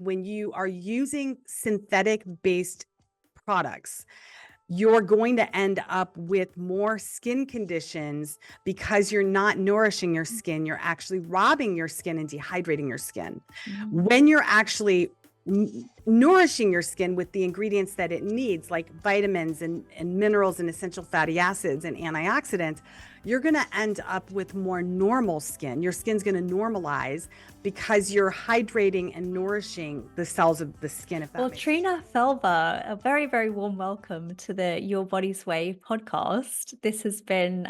when you are using synthetic based products, you're going to end up with more skin conditions because you're not nourishing your skin. You're actually robbing your skin and dehydrating your skin. Mm. When you're actually nourishing your skin with the ingredients that it needs, like vitamins and minerals and essential fatty acids and antioxidants, you're going to end up with more normal skin. Your skin's going to normalize because you're hydrating and nourishing the cells of the skin, if that Well, makes sense. Trina Felber, a very, very warm welcome to the Your Body's Way podcast. This has been,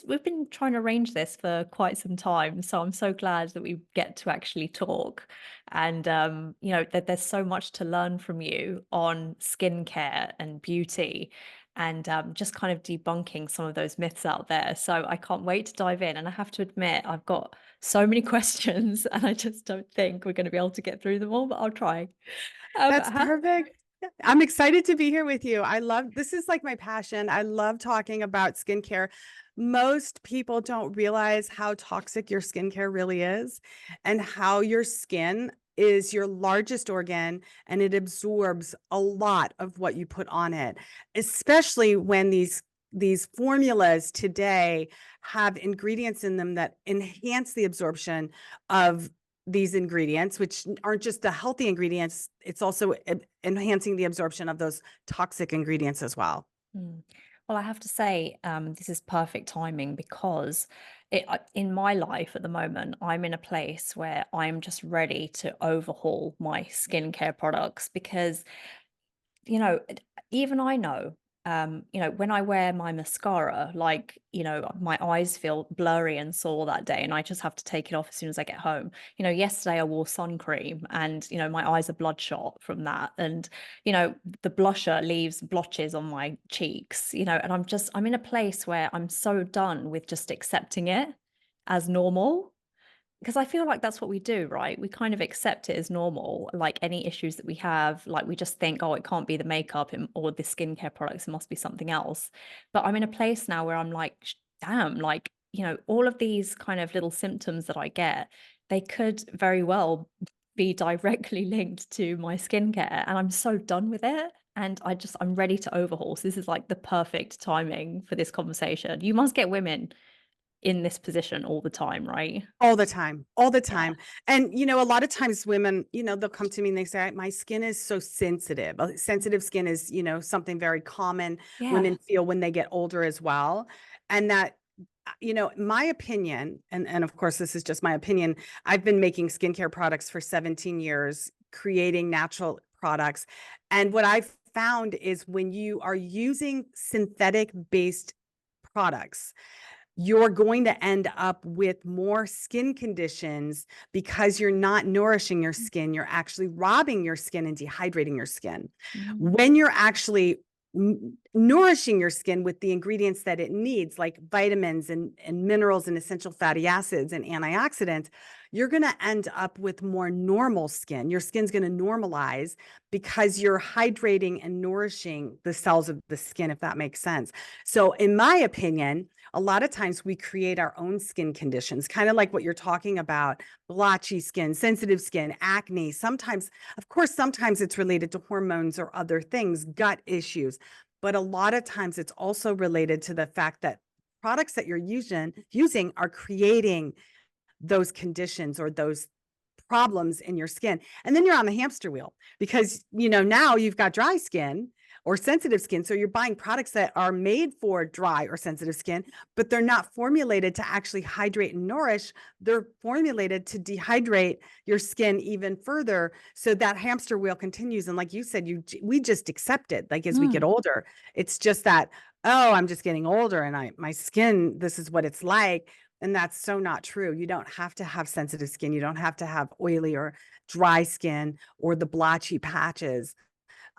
we've been trying to arrange this for quite some time. So I'm so glad that we get to actually talk. And, that there's so much to learn from you on skincare and beauty and just kind of debunking some of those myths out there. So I can't wait to dive in. And I have to admit, I've got so many questions and I just don't think we're going to be able to get through them all, but I'll try. That's How, perfect. I'm excited to be here with you. This is like my passion. I love talking about skincare. Most people don't realize how toxic your skincare really is and how your skin is your largest organ and it absorbs a lot of what you put on it, especially when these formulas today have ingredients in them that enhance the absorption of these ingredients, which aren't just the healthy ingredients, it's also enhancing the absorption of those toxic ingredients as well. Mm. Well, I have to say, this is perfect timing because in my life at the moment, I'm in a place where I'm just ready to overhaul my skincare products because you know, even I know, when I wear my mascara, like, my eyes feel blurry and sore that day, and I just have to take it off as soon as I get home. Yesterday I wore sun cream and, my eyes are bloodshot from that. And, the blusher leaves blotches on my cheeks, and I'm in a place where I'm so done with just accepting it as normal because I feel like that's what we do, right? We kind of accept it as normal, like any issues that we have, like we just think, oh, it can't be the makeup or the skincare products, it must be something else. But I'm in a place now where I'm like, damn, like, all of these kind of little symptoms that I get, they could very well be directly linked to my skincare. And I'm so done with it. And I'm ready to overhaul. So this is like the perfect timing for this conversation. You must get women in this position all the time, right? All the time, all the Yeah. time. And, a lot of times women, they'll come to me and they say, my skin is so sensitive. Sensitive skin is, something very common Yeah. women feel when they get older as well. And that, my opinion, and of course, this is just my opinion. I've been making skincare products for 17 years, creating natural products. And what I've found is when you are using synthetic based products, you're going to end up with more skin conditions because you're not nourishing your skin. You're actually robbing your skin and dehydrating your skin. Mhm. When you're actually nourishing your skin with the ingredients that it needs, like vitamins and minerals and essential fatty acids and antioxidants, you're going to end up with more normal skin. Your skin's going to normalize because you're hydrating and nourishing the cells of the skin, if that makes sense. So, in my opinion, a lot of times we create our own skin conditions, kind of like what you're talking about, blotchy skin, sensitive skin, acne. Sometimes, of course, sometimes it's related to hormones or other things, gut issues. But a lot of times it's also related to the fact that products that you're using are creating those conditions or those problems in your skin. And then you're on the hamster wheel because, now you've got dry skin or sensitive skin. So you're buying products that are made for dry or sensitive skin, but they're not formulated to actually hydrate and nourish. They're formulated to dehydrate your skin even further. So that hamster wheel continues. And like you said, we just accept it. Like as we get Mm. older, it's just that, oh, I'm just getting older and my skin, this is what it's like. And that's so not true. You don't have to have sensitive skin. You don't have to have oily or dry skin or the blotchy patches.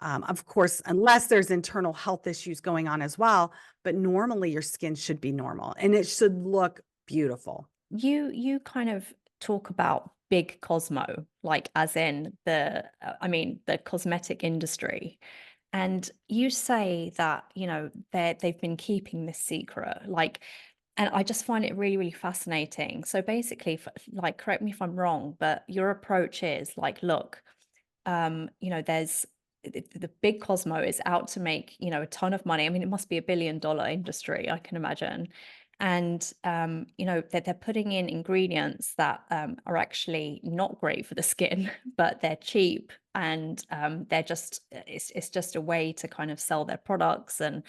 Of course, unless there's internal health issues going on as well, but normally your skin should be normal and it should look beautiful. You kind of talk about big Cosmo, like as in the cosmetic industry. And you say that, they've been keeping this secret. Like, And I just find it really, really fascinating. So basically, like, correct me if I'm wrong, but your approach is like, look, there's the big Cosmo is out to make, a ton of money. I mean, it must be $1 billion industry, I can imagine. And, they're putting in ingredients that are actually not great for the skin, but they're cheap and it's just a way to kind of sell their products. And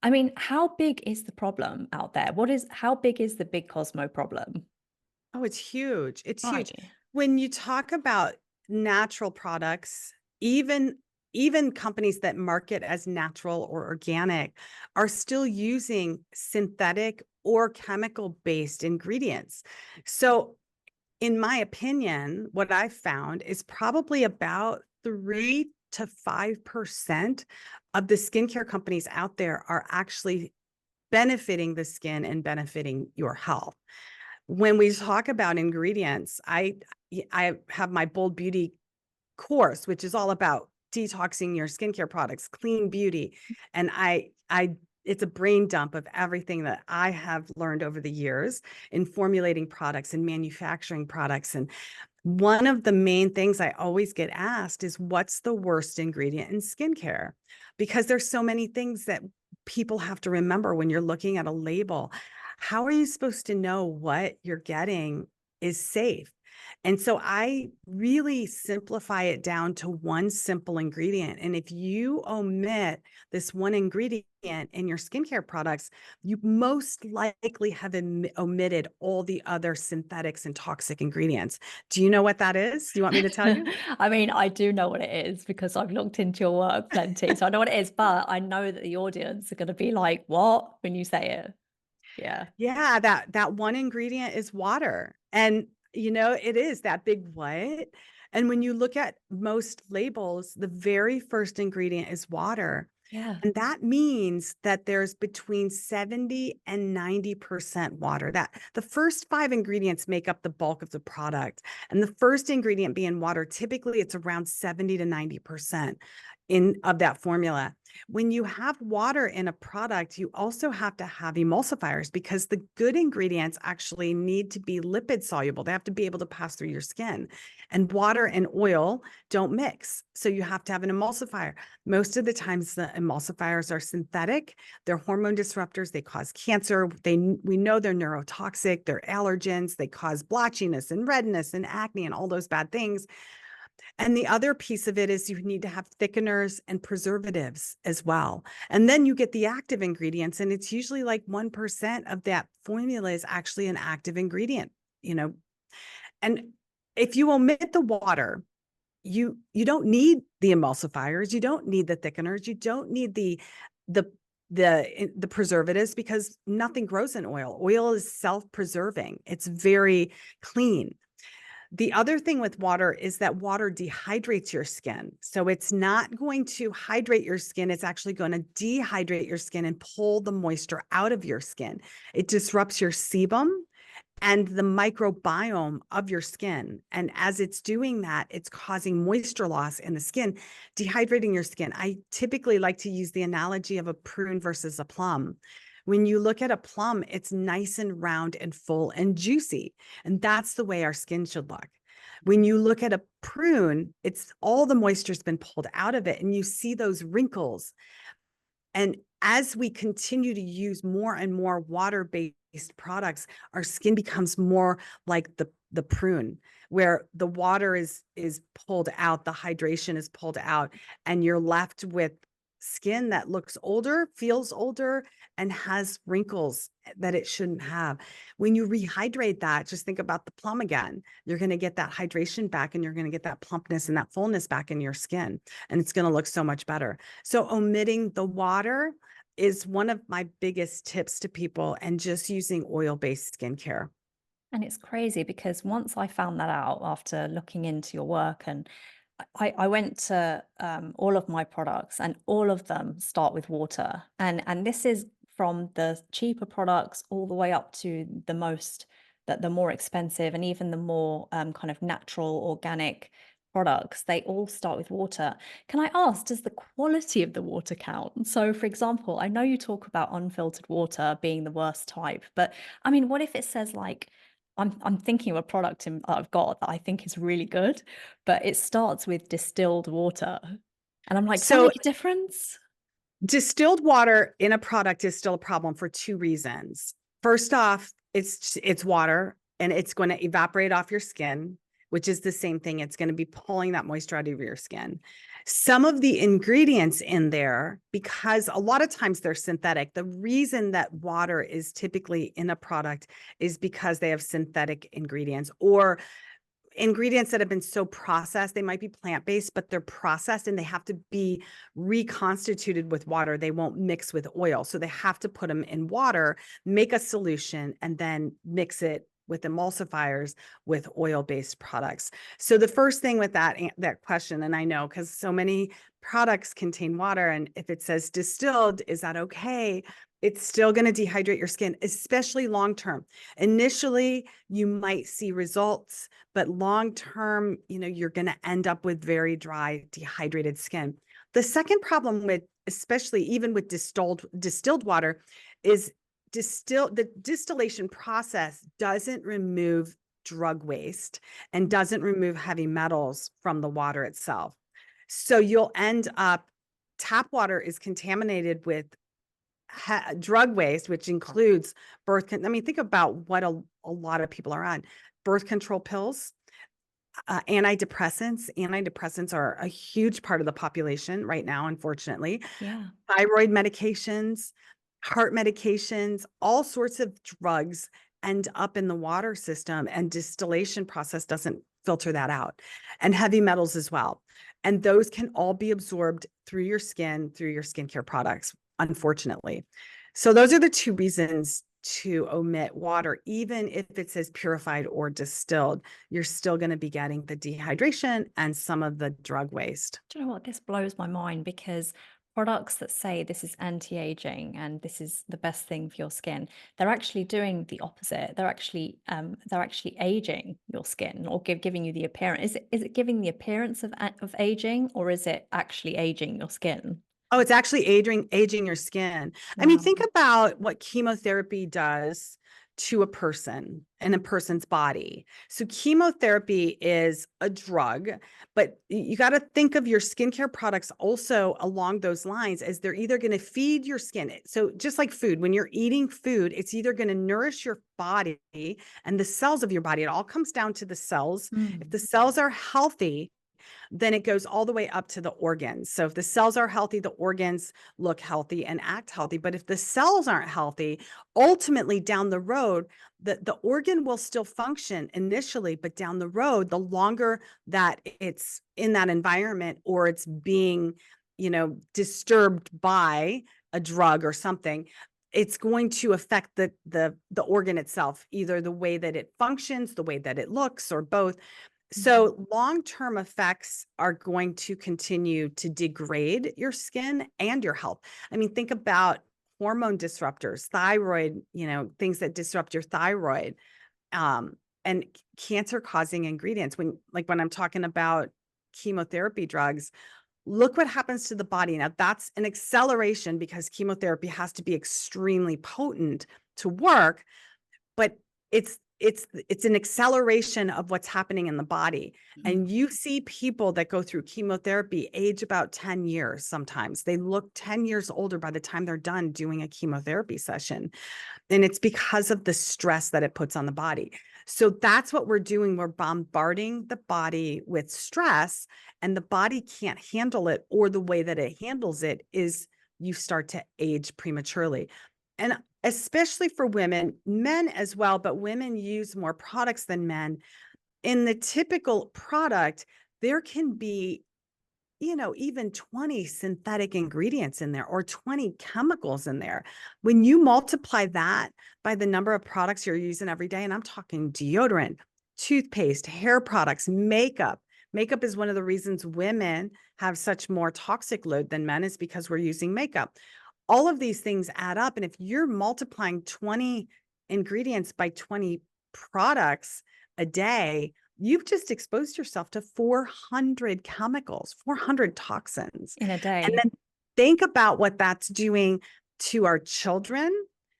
I mean, how big is the problem out there? How big is the big Cosmo problem? Oh, it's huge. It's huge. Right. When you talk about natural products, even even companies that market as natural or organic are still using synthetic or chemical-based ingredients. So, in my opinion, what I've found is probably about 3 to 5% of the skincare companies out there are actually benefiting the skin and benefiting your health. When we talk about ingredients, I have my Bold Beauty course, which is all about detoxing your skincare products, clean beauty, and I it's a brain dump of everything that I have learned over the years in formulating products and manufacturing products. And one of the main things I always get asked is, what's the worst ingredient in skincare? Because there's so many things that people have to remember when you're looking at a label. How are you supposed to know what you're getting is safe? And so I really simplify it down to one simple ingredient. And if you omit this one ingredient in your skincare products, you most likely have omitted all the other synthetics and toxic ingredients. Do you know what that is? Do you want me to tell you? I mean, I do know what it is because I've looked into your work plenty. So I know what it is, but I know that the audience are going to be like, what? When you say it. Yeah. Yeah, that one ingredient is water. And it is that big what? And when you look at most labels, the very first ingredient is water. Yeah. And that means that there's between 70 and 90% water. That the first five ingredients make up the bulk of the product. And the first ingredient being water, typically it's around 70 to 90% in of that formula. When you have water in a product, you also have to have emulsifiers because the good ingredients actually need to be lipid soluble. They have to be able to pass through your skin. And water and oil don't mix. So you have to have an emulsifier. Most of the times the emulsifiers are synthetic. They're hormone disruptors. They cause cancer. We know they're neurotoxic. They're allergens. They cause blotchiness and redness and acne and all those bad things. And the other piece of it is you need to have thickeners and preservatives as well. And then you get the active ingredients, and it's usually like 1% of that formula is actually an active ingredient, you know. And if you omit the water, you don't need the emulsifiers, you don't need the thickeners, you don't need the the preservatives because nothing grows in oil. Oil is self-preserving. It's very clean. The other thing with water is that water dehydrates your skin. So it's not going to hydrate your skin. It's actually going to dehydrate your skin and pull the moisture out of your skin. It disrupts your sebum and the microbiome of your skin. And as it's doing that, it's causing moisture loss in the skin, dehydrating your skin. I typically like to use the analogy of a prune versus a plum. When you look at a plum, it's nice and round and full and juicy. And that's the way our skin should look. When you look at a prune, it's all the moisture's been pulled out of it and you see those wrinkles. And as we continue to use more and more water-based products, our skin becomes more like the prune, where the water is pulled out, the hydration is pulled out, and you're left with skin that looks older, feels older, and has wrinkles that it shouldn't have. When you rehydrate that, just think about the plum again. You're going to get that hydration back and you're going to get that plumpness and that fullness back in your skin, and it's going to look so much better. So omitting the water is one of my biggest tips to people, and just using oil-based skincare. And it's crazy because once I found that out after looking into your work, and I went to all of my products and all of them start with water. And this is from the cheaper products all the way up to the more expensive and even the more kind of natural, organic products, they all start with water. Can I ask, does the quality of the water count? So, for example, I know you talk about unfiltered water being the worst type, but I mean, what if it says like, I'm thinking of a product that I've got that I think is really good, but it starts with distilled water. And I'm like, does that So make a difference? distilled water in a product is still a problem for two reasons. First off, it's water and it's going to evaporate off your skin, which is the same thing. It's going to be pulling that moisture out of your skin. Some of the ingredients in there, because a lot of times they're synthetic, the reason that water is typically in a product is because they have synthetic ingredients or ingredients that have been so processed. They might be plant-based, but they're processed and they have to be reconstituted with water. They won't mix with oil. So they have to put them in water, make a solution, and then mix it with emulsifiers with oil-based products. So the first thing with that question, and I know because so many products contain water, and if it says distilled, is that okay? It's still going to dehydrate your skin, especially long term. Initially, you might see results, but long term, you're going to end up with very dry, dehydrated skin. The second problem with, especially even with distilled water, is the distillation process doesn't remove drug waste and doesn't remove heavy metals from the water itself. So you'll end up, tap water is contaminated with drug waste, which includes I mean, think about what a lot of people are on: birth control pills, antidepressants. Antidepressants are a huge part of the population right now, unfortunately. Yeah. Thyroid medications, heart medications, all sorts of drugs end up in the water system, and distillation process doesn't filter that out, and heavy metals as well. And those can all be absorbed through your skin, through your skincare products, unfortunately. So those are the two reasons to omit water. Even if it says purified or distilled, you're still going to be getting the dehydration and some of the drug waste. Do you know what? This blows my mind because products that say this is anti-aging and this is the best thing for your skin, they're actually doing the opposite. They're actually aging your skin or giving you the appearance. Is it giving the appearance of aging, or is it actually aging your skin? Oh, it's actually aging your skin. I mean, Wow. think about what chemotherapy does to a person and a person's body. So chemotherapy is a drug, but you got to think of your skincare products also along those lines, as they're either going to feed your skin. So just like food, when you're eating food, it's either going to nourish your body and the cells of your body. It all comes down to the cells. If Mm. the cells are healthy, then it goes all the way up to the organs. So if the cells are healthy, the organs look healthy and act healthy. But if the cells aren't healthy, ultimately down the road, the organ will still function initially, but down the road, the longer that it's in that environment or it's being, disturbed by a drug or something, it's going to affect the organ itself, either the way that it functions, the way that it looks, or both. Mhm. So long-term effects are going to continue to degrade your skin and your health. I mean, think about hormone disruptors, thyroid, things that disrupt your thyroid, and cancer-causing ingredients. When I'm talking about chemotherapy drugs, look what happens to the body. Now, that's an acceleration because chemotherapy has to be extremely potent to work, but it's an acceleration of what's happening in the body. Mhm. And you see people that go through chemotherapy age about 10 years. Sometimes they look 10 years older by the time they're done doing a chemotherapy session. And it's because of the stress that it puts on the body. So that's what we're doing. We're bombarding the body with stress, and the body can't handle it, or the way that it handles it is you start to age prematurely. And especially for women, men as well, but women use more products than men. In the typical product, there can be, even 20 synthetic ingredients in there or 20 chemicals in there. When you multiply that by the number of products you're using every day, and I'm talking deodorant, toothpaste, hair products, makeup. Makeup is one of the reasons women have such more toxic load than men, is because we're using makeup. All of these things add up. And if you're multiplying 20 ingredients by 20 products a day, you've just exposed yourself to 400 chemicals, 400 toxins. In a And day. then think about what that's doing to our children,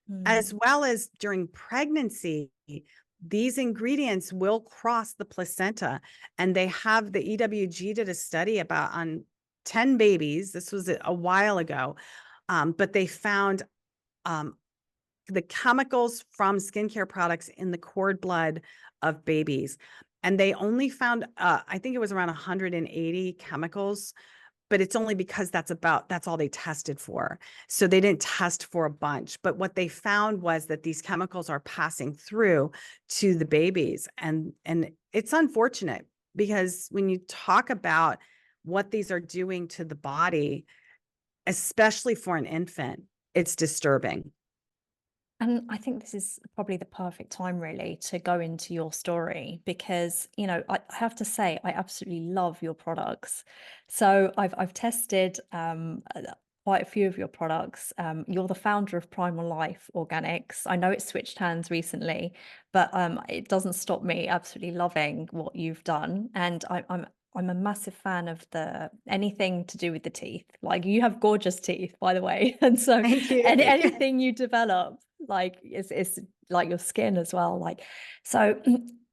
Mm. as well as during pregnancy. These ingredients will cross the placenta, and the EWG did a study about on 10 babies. This was a while ago, but they found um, the chemicals from skincare products in the cord blood of babies. And they only found, I think it was around 180 chemicals, but it's only because that's all they tested for. So they didn't test for a bunch. But what they found was that these chemicals are passing through to the babies. And it's unfortunate, because when you talk about what these are doing to the body, especially for an infant, it's disturbing. And I think this is probably the perfect time, really, to go into your story because, I have to say, I absolutely love your products. So I've tested quite a few of your products. You're the founder of Primal Life Organics. I know it switched hands recently, but it doesn't stop me absolutely loving what you've done. And I'm a massive fan of the anything to do with the teeth. Like, you have gorgeous teeth, by the way, and so Thank you. anything you develop, like, it's like your skin as well. Like, so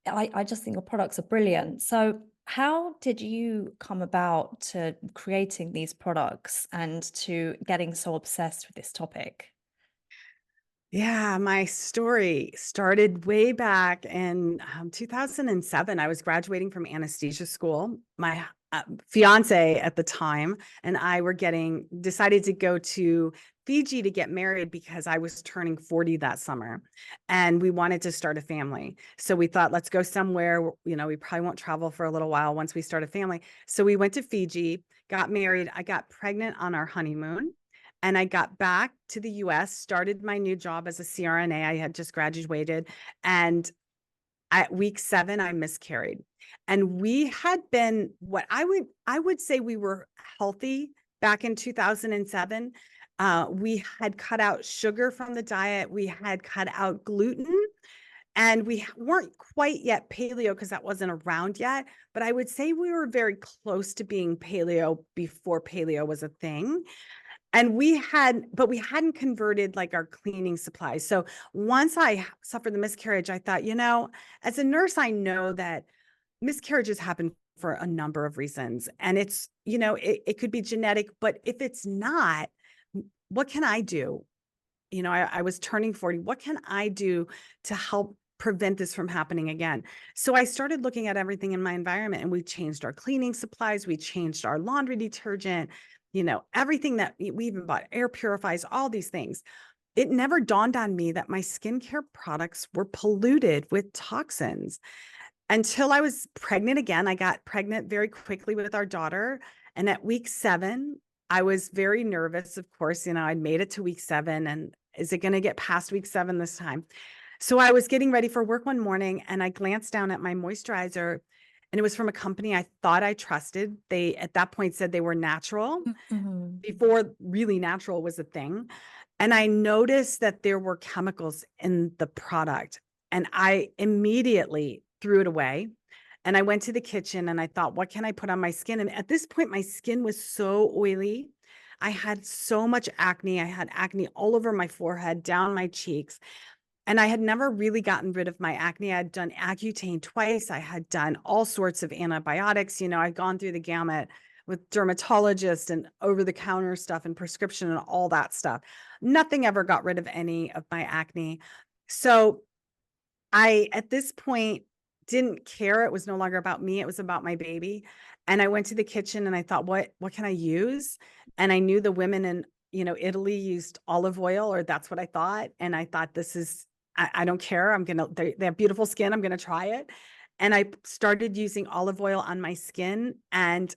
I just think your products are brilliant. So how did you come about to creating these products and to getting so obsessed with this topic? Yeah, my story started way back in 2007. I was graduating from anesthesia school. My fiance at the time and I were decided to go to Fiji to get married because I was turning 40 that summer and we wanted to start a family. So we thought, let's go somewhere, we probably won't travel for a little while once we start a family. So we went to Fiji, got married. I got pregnant on our honeymoon. And I got back to the US, started my new job as a CRNA. I had just graduated. And at week 7, I miscarried. And we had been I would say we were healthy back in 2007. We had cut out sugar from the diet. We had cut out gluten. And we weren't quite yet paleo because that wasn't around yet. But I would say we were very close to being paleo before paleo was a thing. And but we hadn't converted like our cleaning supplies. So once I suffered the miscarriage, I thought, as a nurse, I know that miscarriages happen for a number of reasons. And it could be genetic, but if it's not, what can I do? I was turning 40. What can I do to help prevent this from happening again? So I started looking at everything in my environment, and we changed our cleaning supplies. We changed our laundry detergent, everything that we even bought, air purifiers, all these things. It never dawned on me that my skincare products were polluted with toxins until I was pregnant again. I got pregnant very quickly with our daughter. And at week 7, I was very nervous. Of course, I'd made it to week 7, and is it going to get past week 7 this time? So I was getting ready for work one morning and I glanced down at my moisturizer, and it was from a company I thought I trusted. They, at that point, said they were natural Mhm. before really natural was a thing. And I noticed that there were chemicals in the product, and I immediately threw it away. And I went to the kitchen and I thought, what can I put on my skin? And at this point, my skin was so oily. I had so much acne. I had acne all over my forehead, down my cheeks. And I had never really gotten rid of my acne. I had done Accutane twice. I had done all sorts of antibiotics. I'd gone through the gamut with dermatologists and over-the-counter stuff and prescription and all that stuff. Nothing ever got rid of any of my acne. So I, at this point, didn't care. It was no longer about me. It was about my baby. And I went to the kitchen and I thought, what can I use? And I knew the women in, Italy used olive oil, or that's what I thought. And I thought, I don't care. They have beautiful skin. I'm going to try it. And I started using olive oil on my skin, and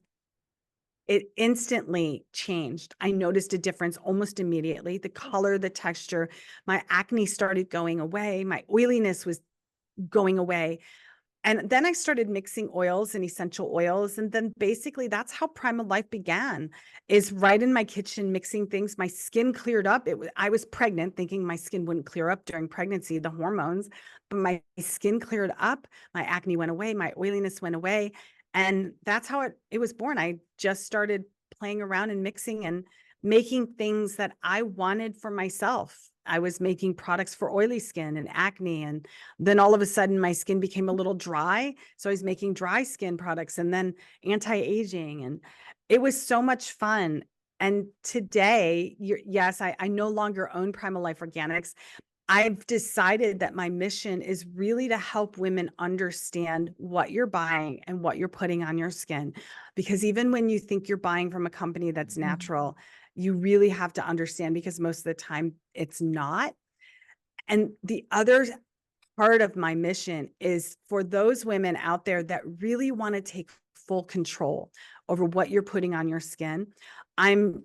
it instantly changed. I noticed a difference almost immediately. The color, the texture, my acne started going away. My oiliness was going away. And then I started mixing oils and essential oils. And then basically that's how Primal Life began, is right in my kitchen, mixing things. My skin cleared up. I was pregnant thinking my skin wouldn't clear up during pregnancy, the hormones, but my skin cleared up. My acne went away. My oiliness went away. And that's how it was born. I just started playing around and mixing and making things that I wanted for myself. I was making products for oily skin and acne. And then all of a sudden my skin became a little dry. So I was making dry skin products and then anti-aging. And it was so much fun. And today, yes, I no longer own Primal Life Organics. I've decided that my mission is really to help women understand what you're buying and what you're putting on your skin. Because even when you think you're buying from a company that's natural, you really have to understand, because most of the time it's not. And the other part of my mission is for those women out there that really want to take full control over what you're putting on your skin. I'm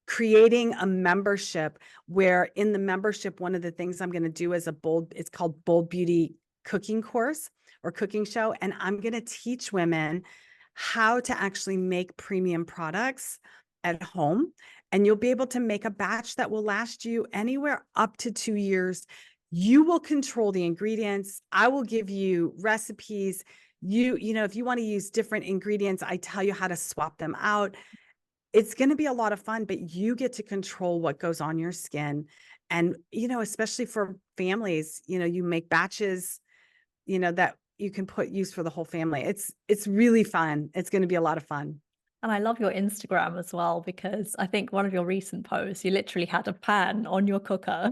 creating a membership where in the membership, one of the things I'm going to do is it's called Bold Beauty cooking course or cooking show. And I'm going to teach women how to actually make premium products at home. And you'll be able to make a batch that will last you anywhere up to 2 years. You will control the ingredients. I will give you recipes. If you want to use different ingredients, I tell you how to swap them out. It's going to be a lot of fun, but you get to control what goes on your skin. And, especially for families, you make batches, that you can use for the whole family. It's really fun. It's going to be a lot of fun. And I love your Instagram as well, because I think one of your recent posts, you literally had a pan on your cooker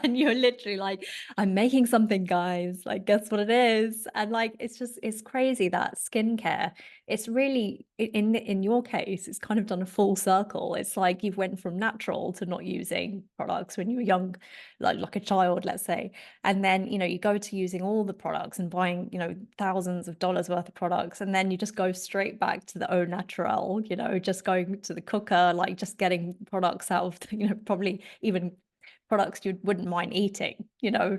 and you're literally like, I'm making something, guys. Like, guess what it is? And like, it's crazy that skincare, it's really, in your case, it's kind of done a full circle. It's like you've went from natural to not using products when you were young, like a child, let's say. And then, you go to using all the products and buying, thousands of dollars worth of products. And then you just go straight back to the au naturel, just going to the cooker, like just getting products out of, probably even products you wouldn't mind eating,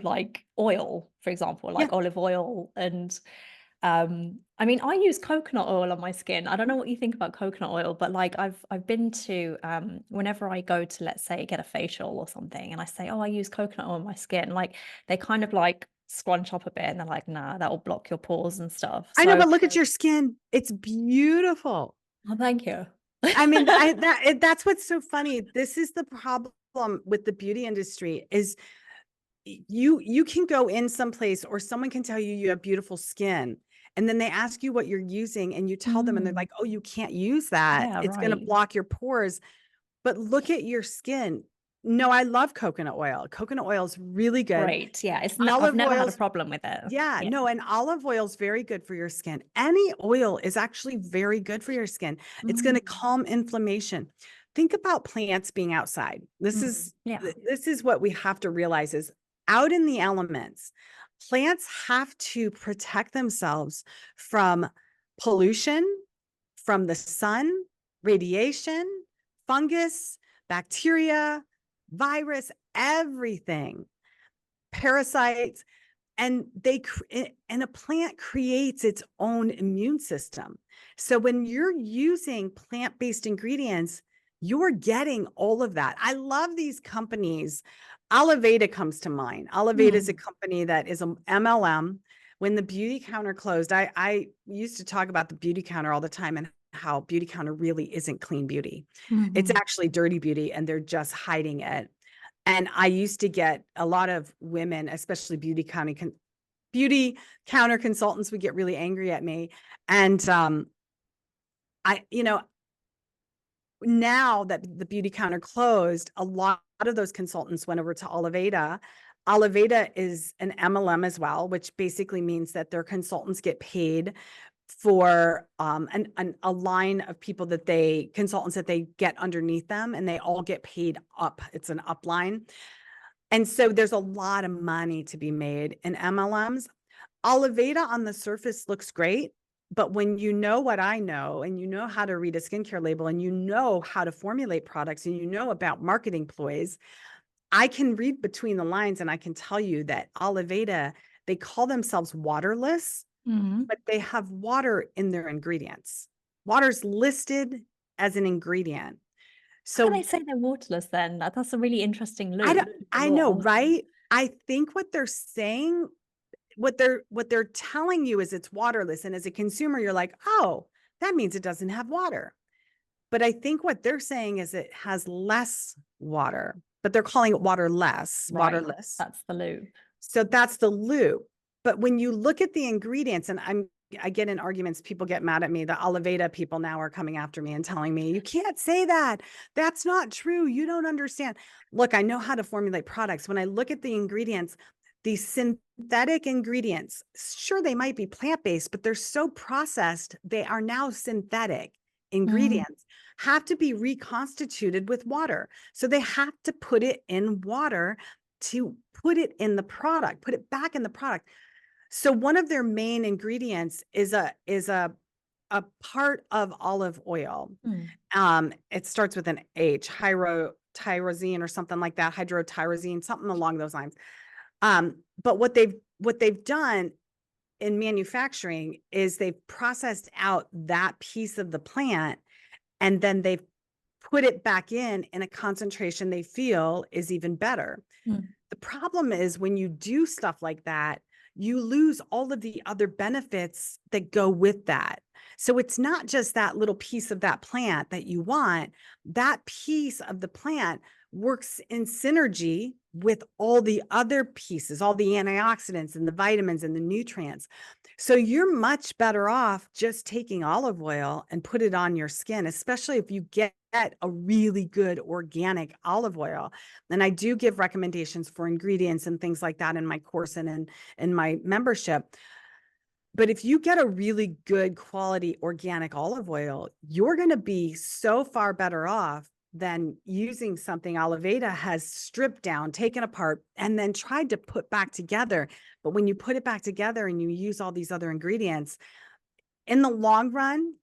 like oil, for example, Yeah. like olive oil. And I mean, I use coconut oil on my skin. I don't know what you think about coconut oil, but like I've been to whenever I go to, let's say, get a facial or something, and I say, oh, I use coconut oil on my skin, like they kind of like scrunch up a bit and they're like, nah, that will block your pores and stuff. I know, So, but look at your skin. It's beautiful. oh, thank you. I mean, that's what's so funny. This is the problem with the beauty industry is you can go in someplace or someone can tell you you have beautiful skin. And then they ask you what you're using and you tell them and they're like, oh, you can't use that. Yeah, It's going to right. block your pores. But look at your skin. No, I love coconut oil. Coconut oil is really good. Great. Yeah, it's not, I've Olive never had a oils, problem with it. yeah, Yeah. no, and olive oil is very good for your skin. Any oil is actually very good for your skin. It's going to Mm, calm inflammation. Think about plants being outside. yeah. This is what we have to realize is out in the elements, plants have to protect themselves from pollution, from the sun, radiation, fungus, bacteria, virus, everything, parasites, and and a plant creates its own immune system. So when you're using plant-based ingredients, you're getting all of that. I love these companies. Oliveda comes to mind. Oliveda is a company that is a MLM. When the beauty counter closed, I used to talk about the beauty counter all the time and how beauty counter really isn't clean beauty. It's Mhm. actually dirty beauty and they're just hiding it. And I used to get a lot of women, especially beauty counter consultants, would get really angry at me. And I, now that the beauty counter closed, a lot of those consultants went over to Oliveda. Oliveda is an MLM as well, which basically means that their consultants get paid for a line of people consultants that they get underneath them, and they all get paid up. It's an upline. And so there's a lot of money to be made in MLMs. Oliveda on the surface looks great, but when you know what I know, and you know how to read a skincare label, and you know how to formulate products, and you know about marketing ploys, I can read between the lines and I can tell you that Oliveda, they call themselves waterless. Mhm. but they have water in their ingredients. Water's listed as an ingredient. How can they So say they're waterless then? That's a really interesting I loop. don't, The I know, what? right? I think what they're saying, what they're telling you is it's waterless. And as a consumer, you're like, oh, that means it doesn't have water. But I think what they're saying is it has less water, but they're calling it Right. waterless. That's the loop. So that's the loop. But when you look at the ingredients, and I get in arguments, people get mad at me. The Oliveda people now are coming after me and telling me, you can't say that. That's not true. You don't understand. Look, I know how to formulate products. When I look at the ingredients, these synthetic ingredients, sure, they might be plant-based, but they're so processed, they are now synthetic Mm. ingredients, have to be reconstituted with water. So they have to put it in water to put it in the product, put it back in the product. So one of their main ingredients is a part of olive oil. Mm. It starts with an H, hydrotyrosine or something like that, hydrotyrosine, something along those lines. But what they've done in manufacturing is they've processed out that piece of the plant, and then they've put it back in a concentration they feel is even better. Mm. The problem is when you do stuff like that, you lose all of the other benefits that go with that. So it's not just that little piece of that plant that you want. That piece of the plant works in synergy with all the other pieces, all the antioxidants and the vitamins and the nutrients. So you're much better off just taking olive oil and put it on your skin, especially if you get a really good organic olive oil. And I do give recommendations for ingredients and things like that in my course and in my membership. But if you get a really good quality organic olive oil, you're going to be so far better off than using something Oliveda has stripped down, taken apart, and then tried to put back together. But when you put it back together and you use all these other ingredients, in the long run,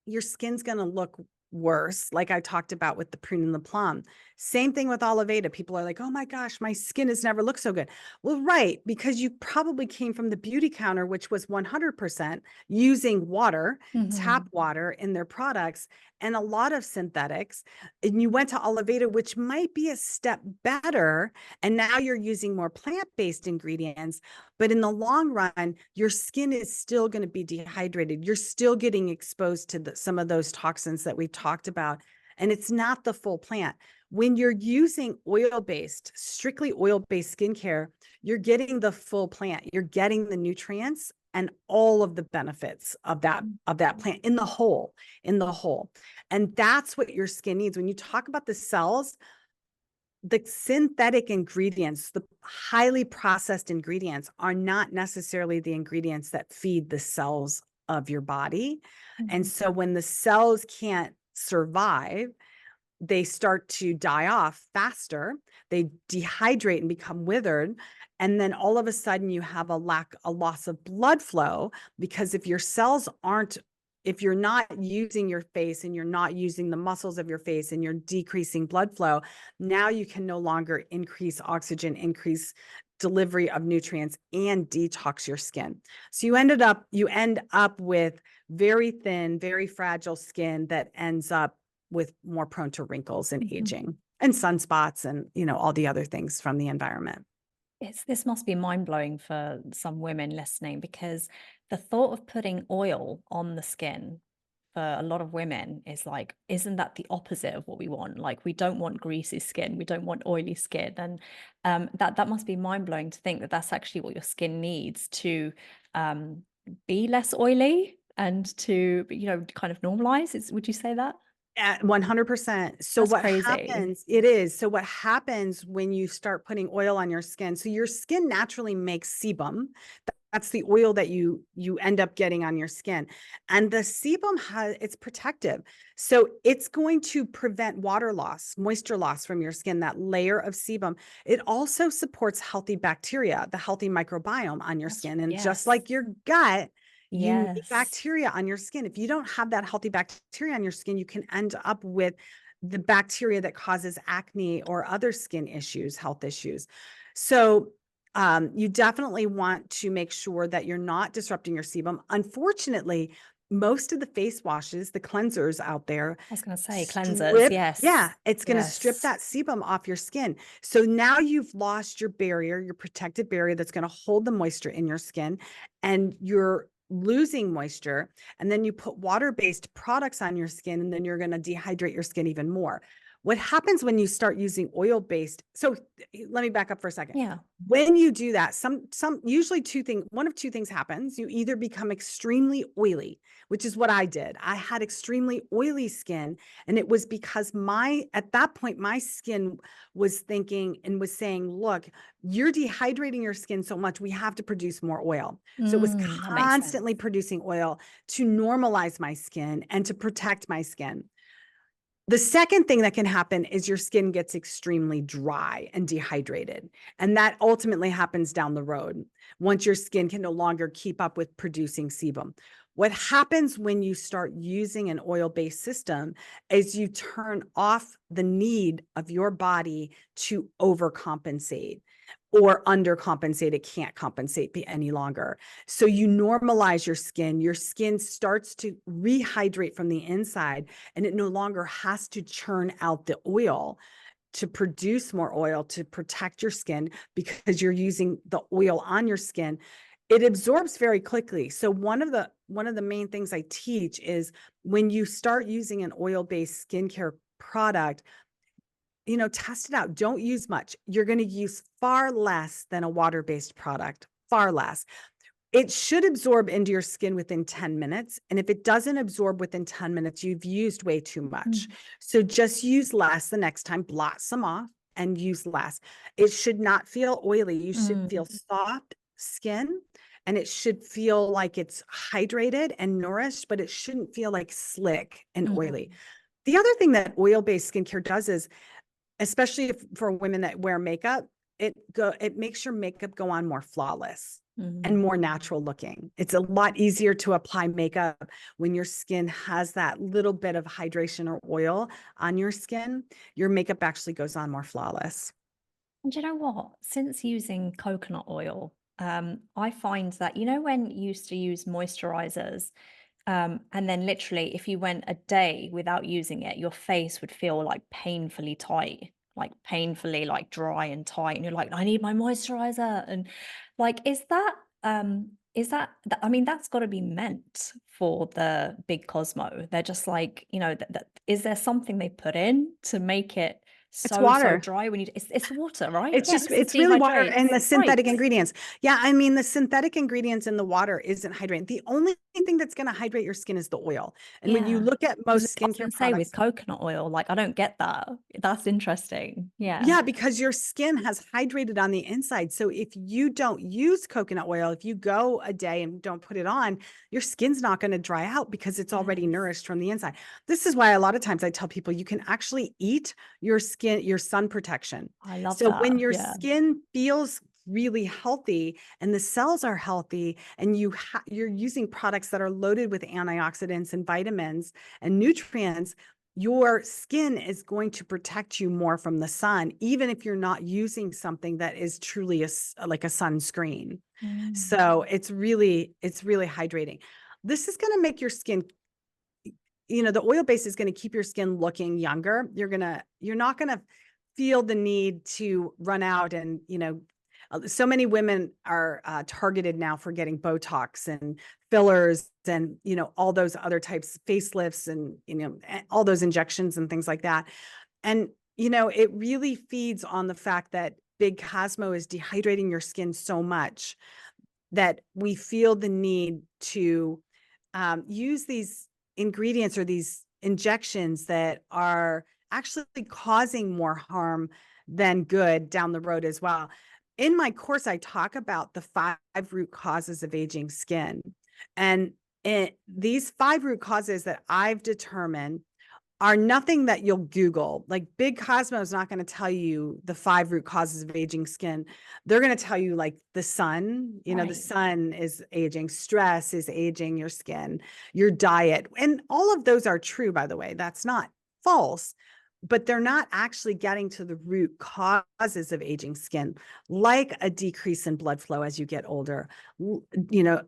your skin's going to look worse, like I talked about with the prune and the plum. Same thing with Oliveda. People are like, oh my gosh, my skin has never looked so good. Well, right, because you probably came from the beauty counter, which was 100% using water, tap Mhm. water in their products, and a lot of synthetics. And you went to Oliveda, which might be a step better. And now you're using more plant-based ingredients. But in the long run, your skin is still going to be dehydrated. You're still getting exposed to some of those toxins that we talked about. And it's not the full plant. When you're using oil-based, strictly oil-based skincare, you're getting the full plant. You're getting the nutrients and all of the benefits of that plant in the whole, in the whole. And that's what your skin needs. When you talk about the cells, the synthetic ingredients, the highly processed ingredients are not necessarily the ingredients that feed the cells of your body. And Mhm. so when the cells can't survive, they start to die off faster. They dehydrate and become withered. And then all of a sudden you have a loss of blood flow, because if your cells aren't, if you're not using your face and you're not using the muscles of your face and you're decreasing blood flow, now you can no longer increase oxygen, increase delivery of nutrients, and detox your skin. So you end up with very thin, very fragile skin that ends up with more prone to wrinkles and Mhm. aging and sunspots and, all the other things from the environment. This must be mind-blowing for some women listening, because the thought of putting oil on the skin for a lot of women is like, isn't that the opposite of what we want? Like, we don't want greasy skin, we don't want oily skin. And that must be mind-blowing to think that that's actually what your skin needs to be less oily and to, kind of normalize. Would you say that? At 100%. So That's what crazy. happens, it is. So what happens when you start putting oil on your skin? So your skin naturally makes sebum. That's the oil that you end up getting on your skin. And the sebum it's protective. So it's going to prevent water loss, moisture loss from your skin, that layer of sebum. It also supports healthy bacteria, the healthy microbiome on your skin. And just Yes. like your gut, you need Yes. bacteria on your skin. If you don't have that healthy bacteria on your skin, you can end up with the bacteria that causes acne or other skin issues, health issues. So You definitely want to make sure that you're not disrupting your sebum. Unfortunately, most of the face washes, the cleansers out there, I was going to say cleansers. yeah, Yes. it's going to strip Yes. that sebum off your skin. So now you've lost your barrier, your protective barrier that's going to hold the moisture in your skin, and you're losing moisture. And then you put water-based products on your skin, and then you're going to dehydrate your skin even more. What happens when you start using oil-based? So let me back up for a second. Yeah. When you do that, usually one of two things happens. You either become extremely oily, which is what I did. I had extremely oily skin, and it was because at that point, my skin was thinking and was saying, look, you're dehydrating your skin so much, we have to produce more oil. So it was That makes sense. constantly producing oil to normalize my skin and to protect my skin. The second thing that can happen is your skin gets extremely dry and dehydrated. And that ultimately happens down the road once your skin can no longer keep up with producing sebum. What happens when you start using an oil-based system is you turn off the need of your body to overcompensate or undercompensate. It can't compensate any longer. So you normalize your skin starts to rehydrate from the inside, and it no longer has to churn out the oil to produce more oil to protect your skin because you're using the oil on your skin. It absorbs very quickly. So one of the main things I teach is when you start using an oil-based skincare product, test it out. Don't use much. You're going to use far less than a water-based product, far less. It should absorb into your skin within 10 minutes. And if it doesn't absorb within 10 minutes, you've used way too much. So just use less the next time, blot some off and use less. It should not feel oily. You should feel soft skin, and it should feel like it's hydrated and nourished, but it shouldn't feel like slick and oily. The other thing that oil-based skincare does is, especially for women that wear makeup, it makes your makeup go on more flawless and more natural looking. It's a lot easier to apply makeup when your skin has that little bit of hydration or oil on your skin. Your makeup actually goes on more flawless. And do you know what? Since using coconut oil, I find that, when you used to use moisturizers, and then literally, if you went a day without using it, your face would feel like painfully tight, like painfully like dry and tight. And you're like, I need my moisturizer. And like, I mean, that's got to be meant for the big Cosmo. They're just like, is there something they put in to make it It's so water. dry when it's water, right? Yeah, because it It's really water and dehydrates. the Right. synthetic ingredients. Yeah, I mean, the synthetic ingredients in the water isn't hydrating. The only thing that's going to hydrate your skin is the oil. And when you Yeah. look at most I was skincare gonna say with products, coconut oil, like, I don't get that. That's interesting. Yeah. yeah, because your skin has hydrated on the inside. So if you don't use coconut oil, if you go a day and don't put it on, your skin's not going to dry out because it's already Yes. nourished from the inside. This is why a lot of times I tell people you can actually eat your skin, your sun protection. I love So that. when your Yeah. skin feels really healthy and the cells are healthy and you're using products that are loaded with antioxidants and vitamins and nutrients, your skin is going to protect you more from the sun, even if you're not using something that is truly like a sunscreen. Mm. So it's really hydrating. This is going to make your skin, the oil base is going to keep your skin looking younger. You're not going to feel the need to run out and, so many women are targeted now for getting Botox and fillers and, all those other types, facelifts and, all those injections and things like that. And, it really feeds on the fact that Big Cosmo is dehydrating your skin so much that we feel the need to use these ingredients or these injections that are actually causing more harm than good down the road as well. In my course, I talk about the 5 root causes of aging skin. And these 5 root causes that I've determined are nothing that you'll Google. Like Big Cosmo is not going to tell you the 5 root causes of aging skin. They're going to tell you like the sun, the Right. sun is aging, stress is aging your skin, your diet. And all of those are true, by the way. That's not false. but they're not actually getting to the root causes of aging skin, like a decrease in blood flow as you get older.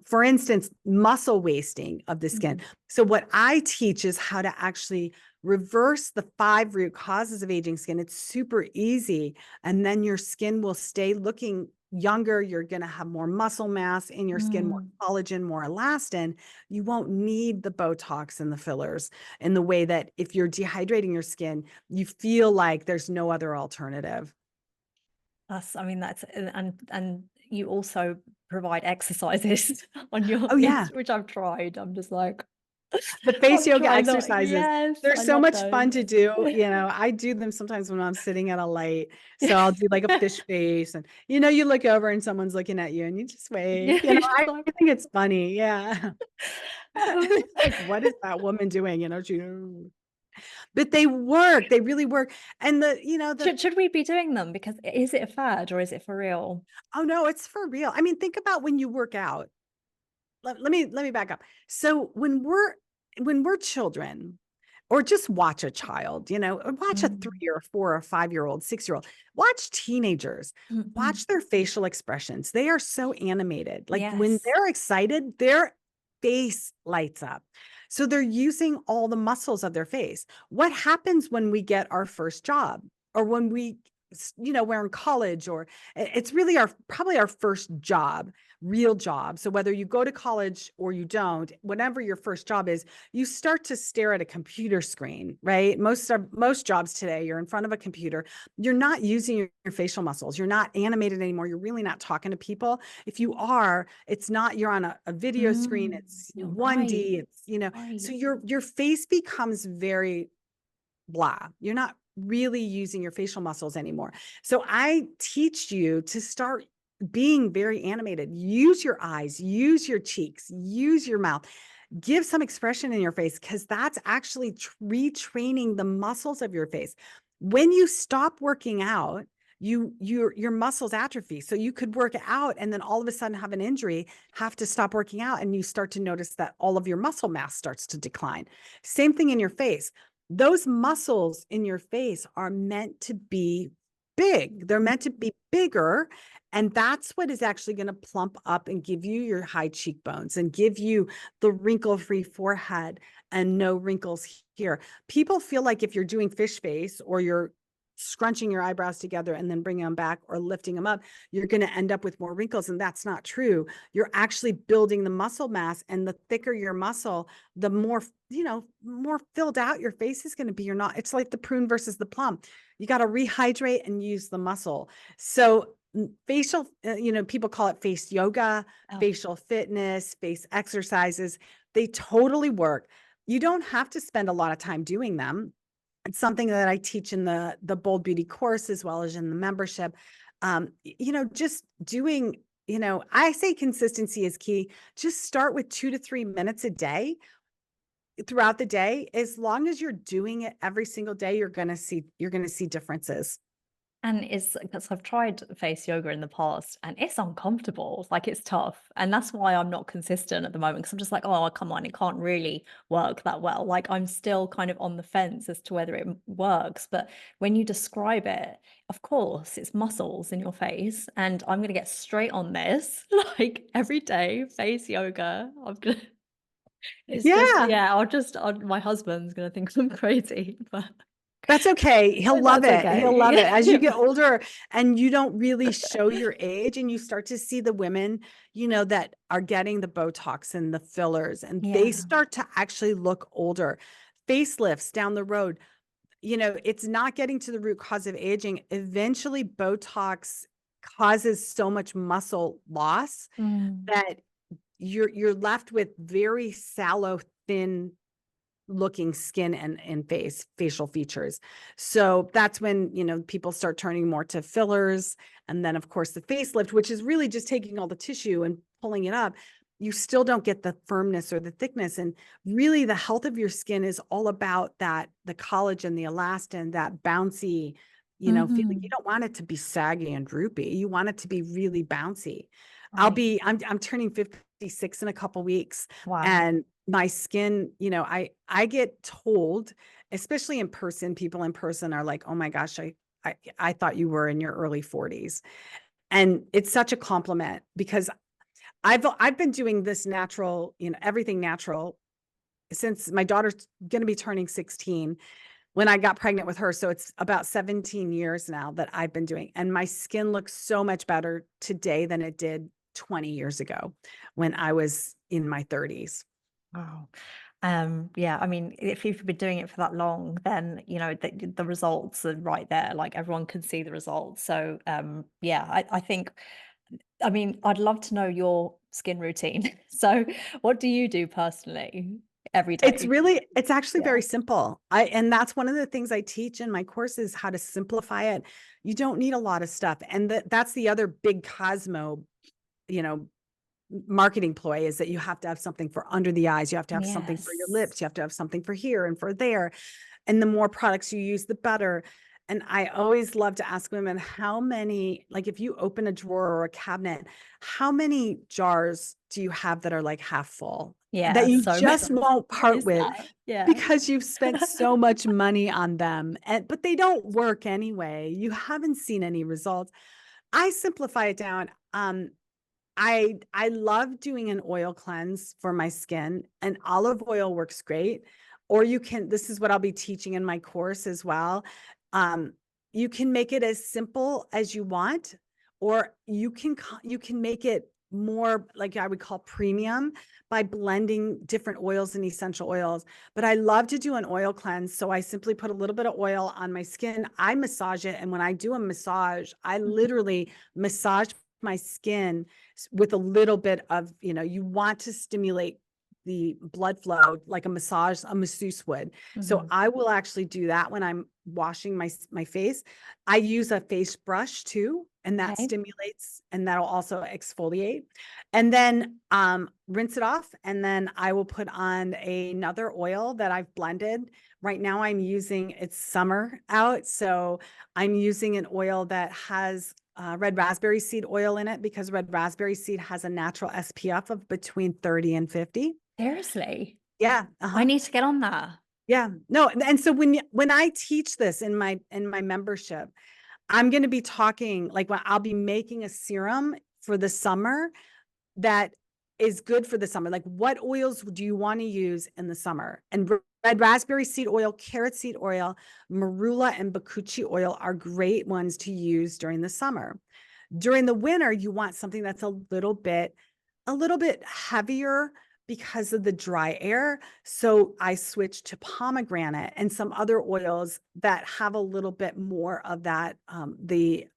For instance, muscle wasting of the skin. Mhm. So what I teach is how to actually reverse the 5 root causes of aging skin. It's super easy. And then your skin will stay looking younger. You're going to have more muscle mass in your skin, more Mm. collagen, more elastin. You won't need the Botox and the fillers in the way that if you're dehydrating your skin, you feel like there's no other alternative. I mean, that's and you also provide exercises on your Oh yeah. feet, which I've tried. I'm just like, The face I'll yoga try that. exercises, Yes, they're I so love much fun those. to do. I do them sometimes when I'm sitting at a light. So I'll do like a fish face and, you look over and someone's looking at you and you just wave. Yeah, it's I like, think it's funny. Yeah. um, Like, what is that woman doing? But they work. They really work. And should we be doing them? Because is it a fad or is it for real? oh no, it's for real. I mean, think about when you work out. Let me back up. So when we're children, or just watch a child, or watch a Mm. 3 or 4 or 5-year-old, 6-year-old, watch teenagers, Mhm. watch their facial expressions. They are so animated. Like when Yes. they're excited, their face lights up. So they're using all the muscles of their face. What happens when we get our first job, or when we're in college, or it's really probably our first job, real job. So whether you go to college or you don't, whatever your first job is, you start to stare at a computer screen, right? Most jobs today, you're in front of a computer. You're not using your facial muscles. You're not animated anymore. You're really not talking to people. If you are, it's not, you're on a video screen. Mm. It's You're right. 1D. So Right. your face becomes very blah. You're not really using your facial muscles anymore. So I teach you to start being very animated. Use your eyes, use your cheeks, use your mouth, give some expression in your face, because that's actually retraining the muscles of your face. When you stop working out, your muscles atrophy. So you could work out and then all of a sudden have an injury, have to stop working out, and you start to notice that all of your muscle mass starts to decline. Same thing in your face. Those muscles in your face are meant to be big. They're meant to be bigger. And that's what is actually going to plump up and give you your high cheekbones and give you the wrinkle-free forehead and no wrinkles here. People feel like if you're doing fish face, or you're scrunching your eyebrows together and then bringing them back or lifting them up, you're going to end up with more wrinkles. And that's not true. You're actually building the muscle mass, and the thicker your muscle, the more, more filled out your face is going to be. It's like the prune versus the plum. You got to rehydrate and use the muscle. So facial, people call it face yoga, Oh, facial fitness, face exercises. They totally work. You don't have to spend a lot of time doing them. It's something that I teach in the Bold Beauty course, as well as in the membership. Just doing, I say consistency is key. Just start with 2 to 3 minutes a day throughout the day. As long as you're doing it every single day, you're going to see differences. and it's because I've tried face yoga in the past and it's uncomfortable. Like it's tough. And that's why I'm not consistent at the moment. Cause I'm just like, oh, come on, it can't really work that well. Like I'm still kind of on the fence as to whether it works. But when you describe it, of course, it's muscles in your face. And I'm going to get straight on this like every day, face yoga. It's just, Yeah. yeah, my husband's going to think I'm crazy, but That's okay. He'll love that's it. He'll love it. okay. As you get older and you don't really show your age, and you start to see the women, that are getting the Botox and the fillers, and they Yeah. start to actually look older. Facelifts down the road, it's not getting to the root cause of aging. Eventually, Botox causes so much muscle loss Mm. that you're left with very sallow, thin looking skin and facial features. So that's when, people start turning more to fillers. And then of course the facelift, which is really just taking all the tissue and pulling it up. You still don't get the firmness or the thickness. And really the health of your skin is all about the collagen, the elastin, that bouncy, feeling. You Mhm. don't want it to be saggy and droopy. You want it to be really bouncy. Right. I'm turning 50 56 in a couple weeks. Wow. And my skin, I get told, especially in person, people in person are like, oh my gosh, I thought you were in your early 40s. And it's such a compliment because I've been doing this natural, everything natural since my daughter's going to be turning 16 when I got pregnant with her. So it's about 17 years now that I've been doing, and my skin looks so much better today than it did 20 years ago when I was in my 30s. Wow. Yeah, I mean, if you've been doing it for that long, then the results are right there. Like everyone can see the results. So yeah, I think, I mean, I'd love to know your skin routine. So what do you do personally every day? It's actually Yeah. very simple. And that's one of the things I teach in my courses, how to simplify it. You don't need a lot of stuff. And that's the other big Cosmo, you know, marketing ploy, is that you have to have something for under the eyes. You have to have something for your Yes. lips. You have to have something for here and for there. And the more products you use, the better. And I always love to ask women, how many, like if you open a drawer or a cabinet, how many jars do you have that are like half full that Yeah, you so many. just won't What part is with that? Yeah. because you've spent so much money on them, but they don't work anyway. You haven't seen any results. I simplify it down. I love doing an oil cleanse for my skin, and olive oil works great. Or this is what I'll be teaching in my course as well. Um, you can make it as simple as you want, or you can make it more like I would call premium by blending different oils and essential oils. But I love to do an oil cleanse. So I simply put a little bit of oil on my skin. I massage it. And when I do a massage, I Mhm. literally massage my skin with a little bit of, you want to stimulate the blood flow like a masseuse would. So Mhm. I will actually do that when I'm washing my face. I use a face brush too, and that Okay. stimulates, and that'll also exfoliate. And then rinse it off, and then I will put on another oil that I've blended. Right now it's summer out, so I'm using an oil that has red raspberry seed oil in it, because red raspberry seed has a natural SPF of between 30 and 50. Seriously? Yeah. I Uh-huh. need to get on that. Yeah. No. And so when I teach this in my membership, I'm going to be talking like when I'll be making a serum for the summer that is good for the summer. Like, what oils do you want to use in the summer? And red raspberry seed oil, carrot seed oil, marula, and bakuchi oil are great ones to use during the summer. During the winter, you want something that's a little bit heavier because of the dry air. So I switched to pomegranate and some other oils that have a little bit more of that, the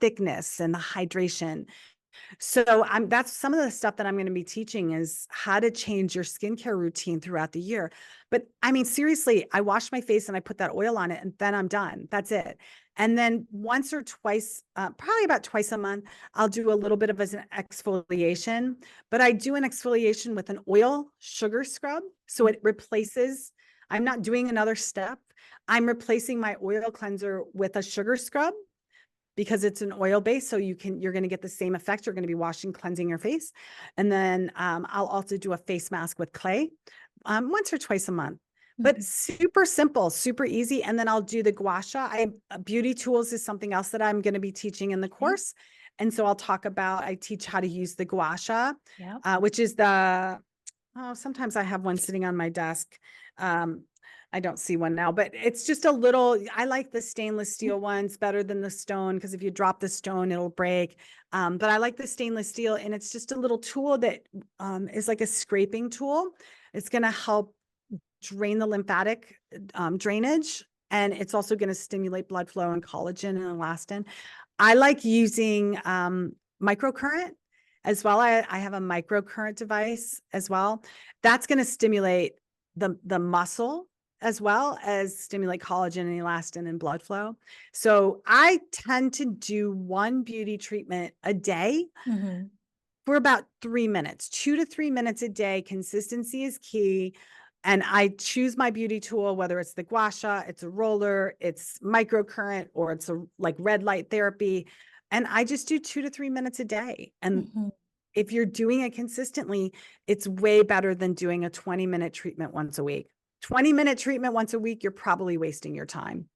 thickness and the hydration. So that's some of the stuff that I'm going to be teaching, is how to change your skincare routine throughout the year. But I mean, seriously, I wash my face and I put that oil on it, and then I'm done. That's it. And then once or twice, probably about twice a month, I'll do a little bit of an exfoliation, but I do an exfoliation with an oil sugar scrub. So it replaces, I'm not doing another step. I'm replacing my oil cleanser with a sugar scrub because it's an oil base. So you're going to get the same effect. You're going to be washing, cleansing your face. And then I'll also do a face mask with clay once or twice a month. But Mhm. super simple, super easy. And then I'll do the gua sha. Beauty tools is something else that I'm going to be teaching in the Okay. course. And so I teach how to use the gua sha, Yeah. which is sometimes I have one sitting on my desk. Um, I don't see one now, but it's just I like the stainless steel ones better than the stone, because if you drop the stone, it'll break. But I like the stainless steel, and it's just a little tool that is like a scraping tool. It's going to help drain the lymphatic drainage, and it's also going to stimulate blood flow and collagen and elastin. I like using microcurrent as well. I have a microcurrent device as well. That's going to stimulate the muscle as well as stimulate collagen and elastin and blood flow. So I tend to do one beauty treatment a day Mhm. for about 3 minutes, 2 to 3 minutes a day. Consistency is key. And I choose my beauty tool, whether it's the gua sha, it's a roller, it's microcurrent, or it's a like red light therapy. And I just do 2 to 3 minutes a day. And Mhm. if you're doing it consistently, it's way better than doing a 20-minute treatment once a week. 20-minute treatment once a week, you're probably wasting your time.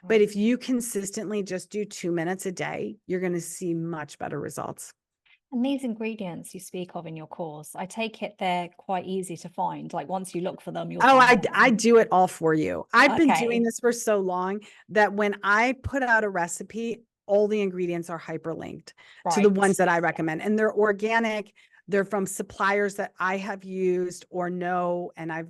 But if you consistently just do 2 minutes a day, you're going to see much better results. And these ingredients you speak of in your course, I take it they're quite easy to find. Like once you look for them, you'll Oh, find I them. do it all for you. I've been doing Okay, this for so long that when I put out a recipe, all the ingredients are hyperlinked to the ones right. that I recommend. And they're organic. They're from suppliers that I have used or know, and I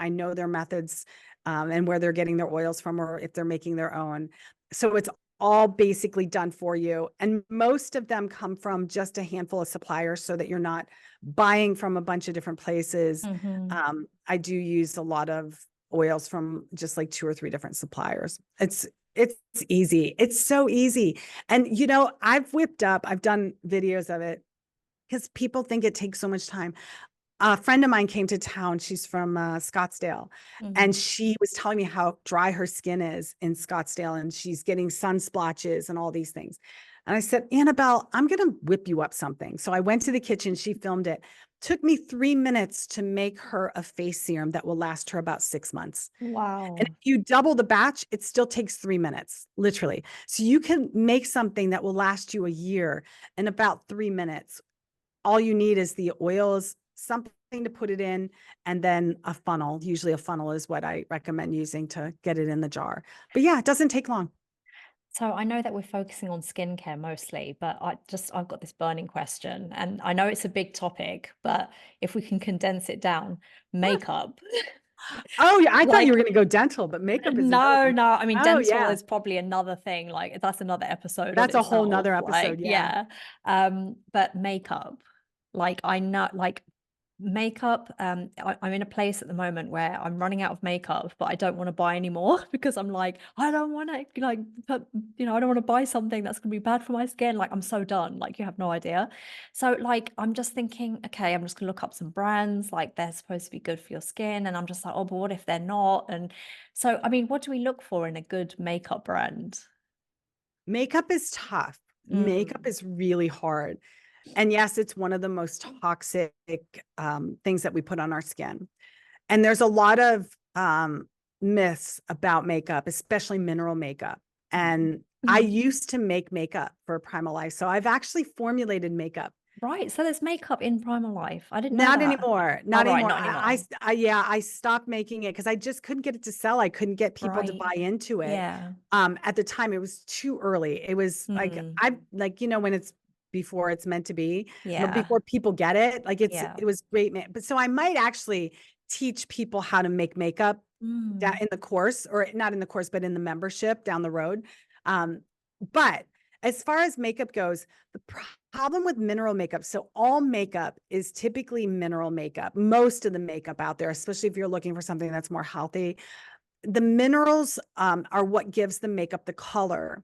know their methods, and where they're getting their oils from, or if they're making their own. So it's all basically done for you. And most of them come from just a handful of suppliers so that you're not buying from a bunch of different places. Hmm. I do use a lot of oils from just like 2 or 3 different suppliers. It's easy. It's so easy. And I've done videos of it because people think it takes so much time. A friend of mine came to town. She's from Scottsdale, Hmm. and she was telling me how dry her skin is in Scottsdale, and she's getting sun splotches and all these things. And I said, Annabelle, I'm going to whip you up something. So I went to the kitchen. She filmed it. Took me 3 minutes to make her a face serum that will last her about 6 months. And if Wow. you double the batch, it still takes 3 minutes, literally. So you can make something that will last you a year in about 3 minutes. All you need is the oils, something to put it in, and then a funnel. Usually a funnel is what I recommend using to get it in the jar. But yeah, it doesn't take long. So I know that we're focusing on skincare mostly, but I've got this burning question, and I know it's a big topic, but if we can condense it down, makeup. Oh, yeah. I thought you Like, were going to go dental, but makeup is another no, one. no, I mean, Oh, dental yeah. is probably another thing. Like, that's another episode on That's a whole itself. nother Like, episode. Yeah. yeah. But makeup, like, I know, like, makeup, I'm in a place at the moment where I'm running out of makeup, but I don't want to buy anymore because I'm like, I don't want to like put, I don't want to buy something that's going to be bad for my skin. Like I'm so done, like you have no idea. So like I'm just thinking, okay, I'm just gonna look up some brands, like they're supposed to be good for your skin. And I'm just like, oh, but what if they're not? And so I mean, what do we look for in a good makeup brand? Makeup is tough. Makeup Mm, is really hard. And yes, it's one of the most toxic things that we put on our skin. And there's a lot of myths about makeup, especially mineral makeup. mm. And I used to make makeup for Primal Life. So I've actually formulated makeup. Right, so there's makeup in Primal Life. I didn't know Not that. anymore. Oh, Not right, anymore. not anymore. Yeah, I stopped making it because I just couldn't get it to sell. I couldn't get people to Right. buy into it. Yeah. At the time, it was too early. It was like Mm. when it's before it's meant to be, Yeah. before people get it. Like Yeah. it was great, man. But so I might actually teach people how to make makeup Mm. that in the course, or not in the course, but in the membership down the road. Um, but as far as makeup goes, the problem with mineral makeup, so all makeup is typically mineral makeup. Most of the makeup out there, especially if you're looking for something that's more healthy, the minerals are what gives the makeup the color.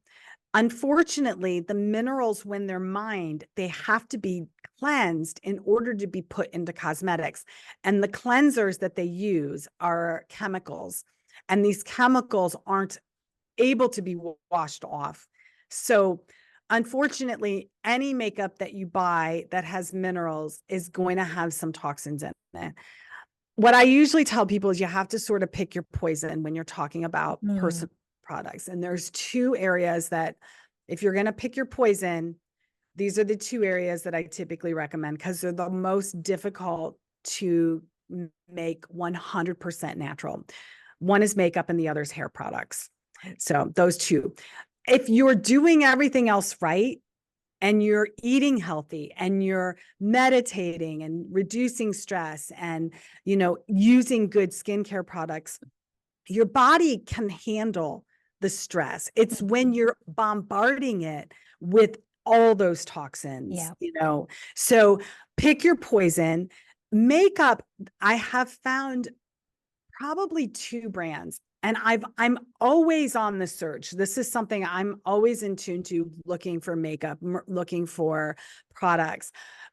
Unfortunately, the minerals, when they're mined, they have to be cleansed in order to be put into cosmetics. And the cleansers that they use are chemicals, and these chemicals aren't able to be washed off. So, unfortunately, any makeup that you buy that has minerals is going to have some toxins in it. What I usually tell people is you have to sort of pick your poison when you're talking about Mm. personal products. And there's 2 areas that, if you're going to pick your poison, these are the 2 areas that I typically recommend because they're the most difficult to make 100% natural. One is makeup and the other is hair products. So those 2. If you're doing everything else right, and you're eating healthy and you're meditating and reducing stress and using good skincare products, your body can handle the stress. It's when Mhm. you're bombarding it with all those toxins, Yeah. so pick your poison. Makeup, I have found probably 2 brands. And I'm always on the search. This is something I'm always in tune to, looking for makeup, looking for products.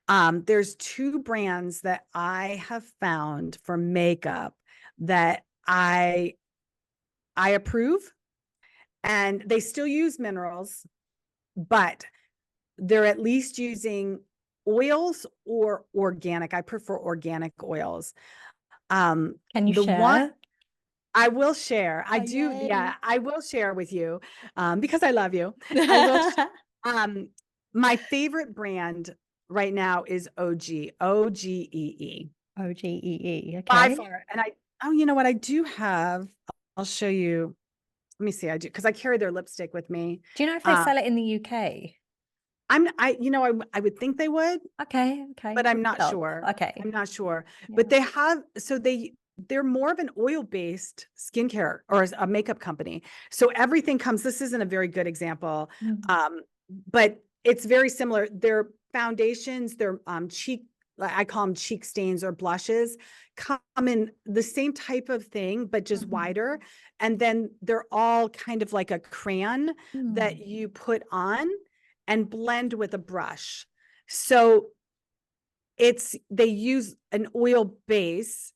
There's 2 brands that I have found for makeup that I approve, and they still use minerals, but they're at least using oils or organic. I prefer organic oils. Can you The one share? I will share. I Oh, do. Yeah, yay. I will share with you, because I love you. I will. Um, my favorite brand right now is OGEE OGEE. by Okay. far. And oh, you know what? I do have. I'll show you. Let me see. I do because I carry their lipstick with me. Do you know if they Um, sell it in the UK? I would think they would, Okay. Okay. but I'm Look not it up. sure. Okay. I'm not sure. Yeah. But they're more of an oil-based skincare or a makeup company. So everything comes, this isn't a very good example, Mm. but it's very similar. Their foundations, their cheek, I call them cheek stains or blushes, come in the same type of thing, but just Mhm. wider. And then they're all kind of like a crayon that Mm. you put on and blend with a brush. So they use an oil base,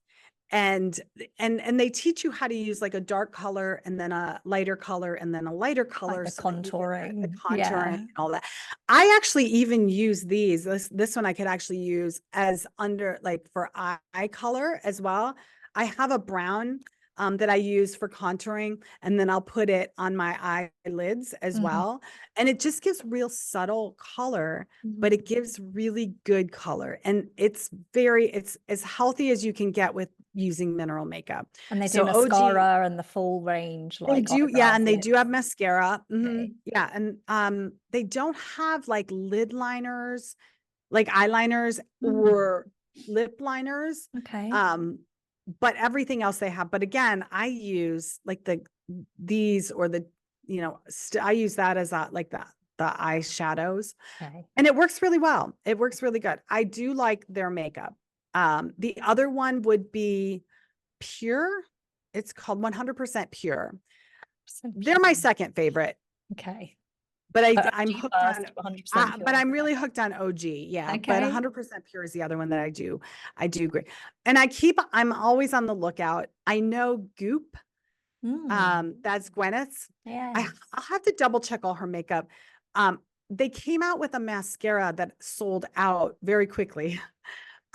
and they teach you how to use like a dark color and then a lighter color and then a lighter Like color the so that you get the contouring. contouring Yeah. and all that. I actually even use this one I could actually use as under like for eye color as well. I have a brown that I use for contouring, and then I'll put it on my eyelids as Mhm. well. And it just gives real subtle color, but Mhm. it gives really good color. And it's as healthy as you can get with using mineral makeup. And they do So OG, mascara and the full range, they like do, yeah, eyebrows, and they do have lips. mascara. Okay. Yeah, and they don't have like lid liners, like eyeliners Mm. or lip liners. Okay. Um, but everything else they have. But again, I use like these or I use that as like the eyeshadows, Okay. and it works really well. It works really good. I do like their makeup. The other one would be Pure. It's called 100% Pure. They're my second favorite, Okay. but So I'm OG hooked on, first, 100% but pure. I'm really hooked on OG. Yeah. But Okay. 100% Pure is the other one that I do agree. And I'm always on the lookout. I know Goop, Mm. that's Gwyneth's. Yeah. I'll have to double check all her makeup. Um, they came out with a mascara that sold out very quickly.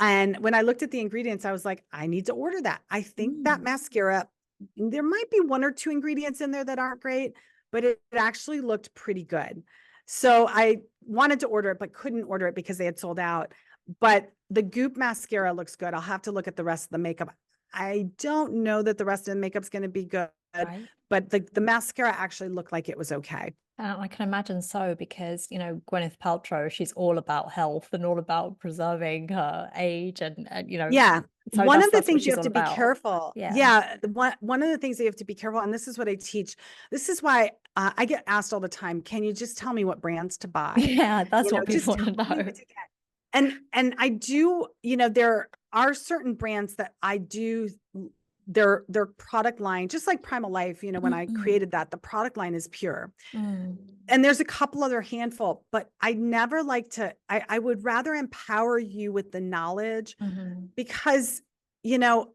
And when I looked at the ingredients, I was like, I need to order that. I think that Mm. mascara, there might be one or two ingredients in there that aren't great, but it actually looked pretty good. So I wanted to order it, but couldn't order it because they had sold out. But the Goop mascara looks good. I'll have to look at the rest of the makeup. I don't know that the rest of the makeup's going to be good, Right. but the mascara actually looked like it was okay. I can imagine so because, Gwyneth Paltrow, she's all about health and all about preserving her age and Yeah. so One of the that's what things you she's have all to be about. careful. Yeah. Yeah. One of the things that you have to be careful, and this is what I teach. This is why I get asked all the time, can you just tell me what brands to buy? Yeah, that's what people Just want to tell me know. what to get. And I do, there are certain brands that I do their product line, just like Primal Life, when I Mm-mm. created that, the product line is Pure. Mm. And there's a couple other handful, but I never like to, I would rather empower you with the knowledge, Mhm. because, you know,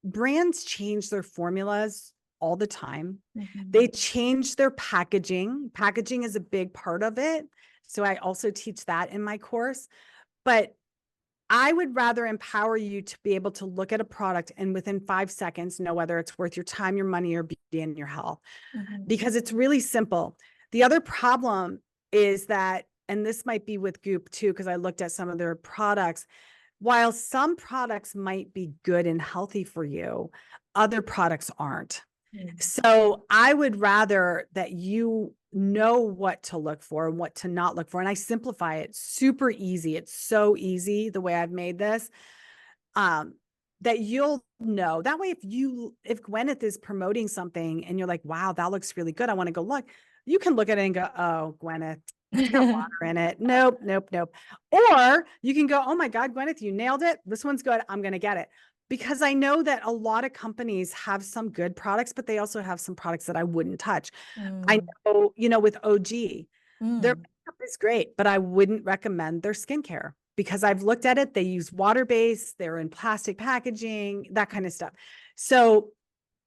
brands change their formulas all the time. They Mhm. change their packaging. Packaging is a big part of it. So I also teach that in my course. But I would rather empower you to be able to look at a product and within 5 seconds know whether it's worth your time, your money, or beauty and your health, Mhm. because it's really simple. The other problem is that, and this might be with Goop too, because I looked at some of their products, while some products might be good and healthy for you, other products aren't. Mm. So I would rather that you know what to look for and what to not look for. And I simplify it super easy. It's so easy the way I've made this. Um, that you'll know. That way, if Gwyneth is promoting something and you're like, wow, that looks really good, I want to go look, you can look at it and go, oh, Gwyneth, it's got water in it. Nope, nope, nope. Or you can go, oh my God, Gwyneth, you nailed it. This one's good. I'm going to get it. Because I know that a lot of companies have some good products, but they also have some products that I wouldn't touch. I Mm. know, with OG, their Mm. makeup is great, but I wouldn't recommend their skincare because I've looked at it. They use water-based, they're in plastic packaging, that kind of stuff. So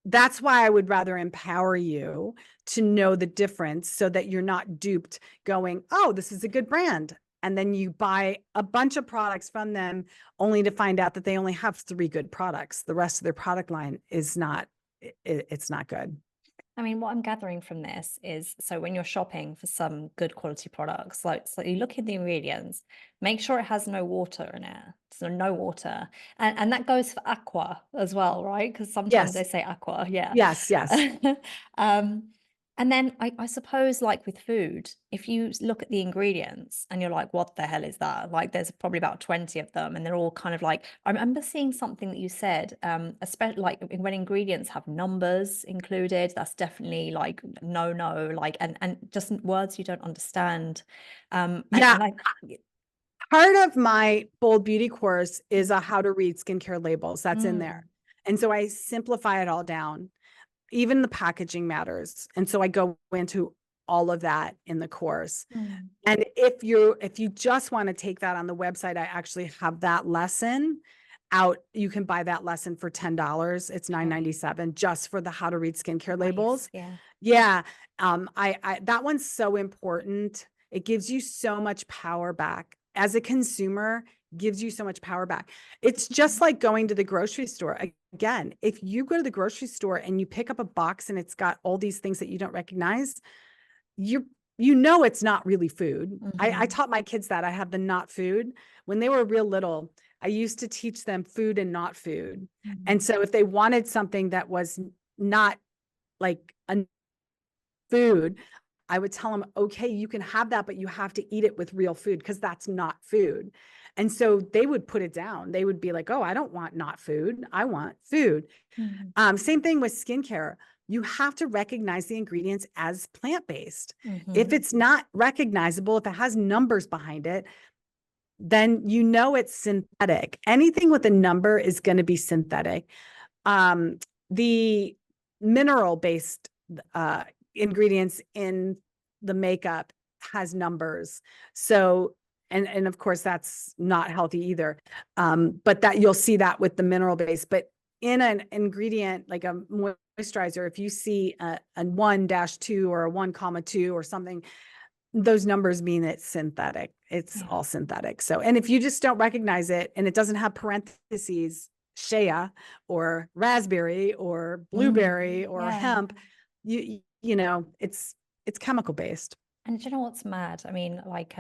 that's why I would rather empower you to know the difference so that you're not duped going, oh, this is a good brand. and then you buy a bunch of products from them only to find out that they only have 3 good products. The rest of their product line is not, it's not good. I mean, what I'm gathering from this is, so when you're shopping for some good quality products, like, so you look at the ingredients, make sure it has no water in it. So no water. And that goes for aqua as well, right? Because sometimes Yes, they say aqua, yeah. yes, yes. um, and then I suppose, like with food, if you look at the ingredients and you're like, what the hell is that? Like there's probably about 20 of them, and they're all kind of like, I remember seeing something that you said, especially like when ingredients have numbers included, that's definitely like no, like, and just words you don't understand. Yeah. And I, Part of my Bold Beauty course is a how to read skincare labels. That's in there. mm, And so I simplify it all down. Even the packaging matters. And so I go into all of that in the course. mm, And if you just want to take that on the website, I actually have that lesson out. You can buy that lesson for $10. It's okay, $9.97 just for the how to read skincare nice, labels. yeah. Yeah. I that one's so important. It gives you so much power back. As a consumer, gives you so much power back. It's just like going to the grocery store. Again, if you go to the grocery store and you pick up a box and it's got all these things that you don't recognize, you know it's not really food. I Mhm, taught my kids that. I have the not food. When they were real little, I used to teach them food and not food. And mhm, so if they wanted something that was not like a food, I would tell them, okay, you can have that, but you have to eat it with real food because that's not food. And so they would put it down. They would be like, oh, I don't want not food. I want food. mhm, Same thing with skincare. You have to recognize the ingredients as plant-based. If mhm, it's not recognizable, if it has numbers behind it, then you know it's synthetic. Anything with a number is going to be synthetic. The mineral-based uh, ingredients in the makeup has numbers. So, and of course that's not healthy either. But that you'll see that with the mineral base. But in an ingredient like a moisturizer, if you see a 1-2 or a 1,2 or something, those numbers mean it's synthetic. It's yeah, all synthetic. So, and if you just don't recognize it and it doesn't have parentheses, shea or raspberry or blueberry or yeah. hemp, you know, it's chemical based. And do you know what's mad? I mean, like,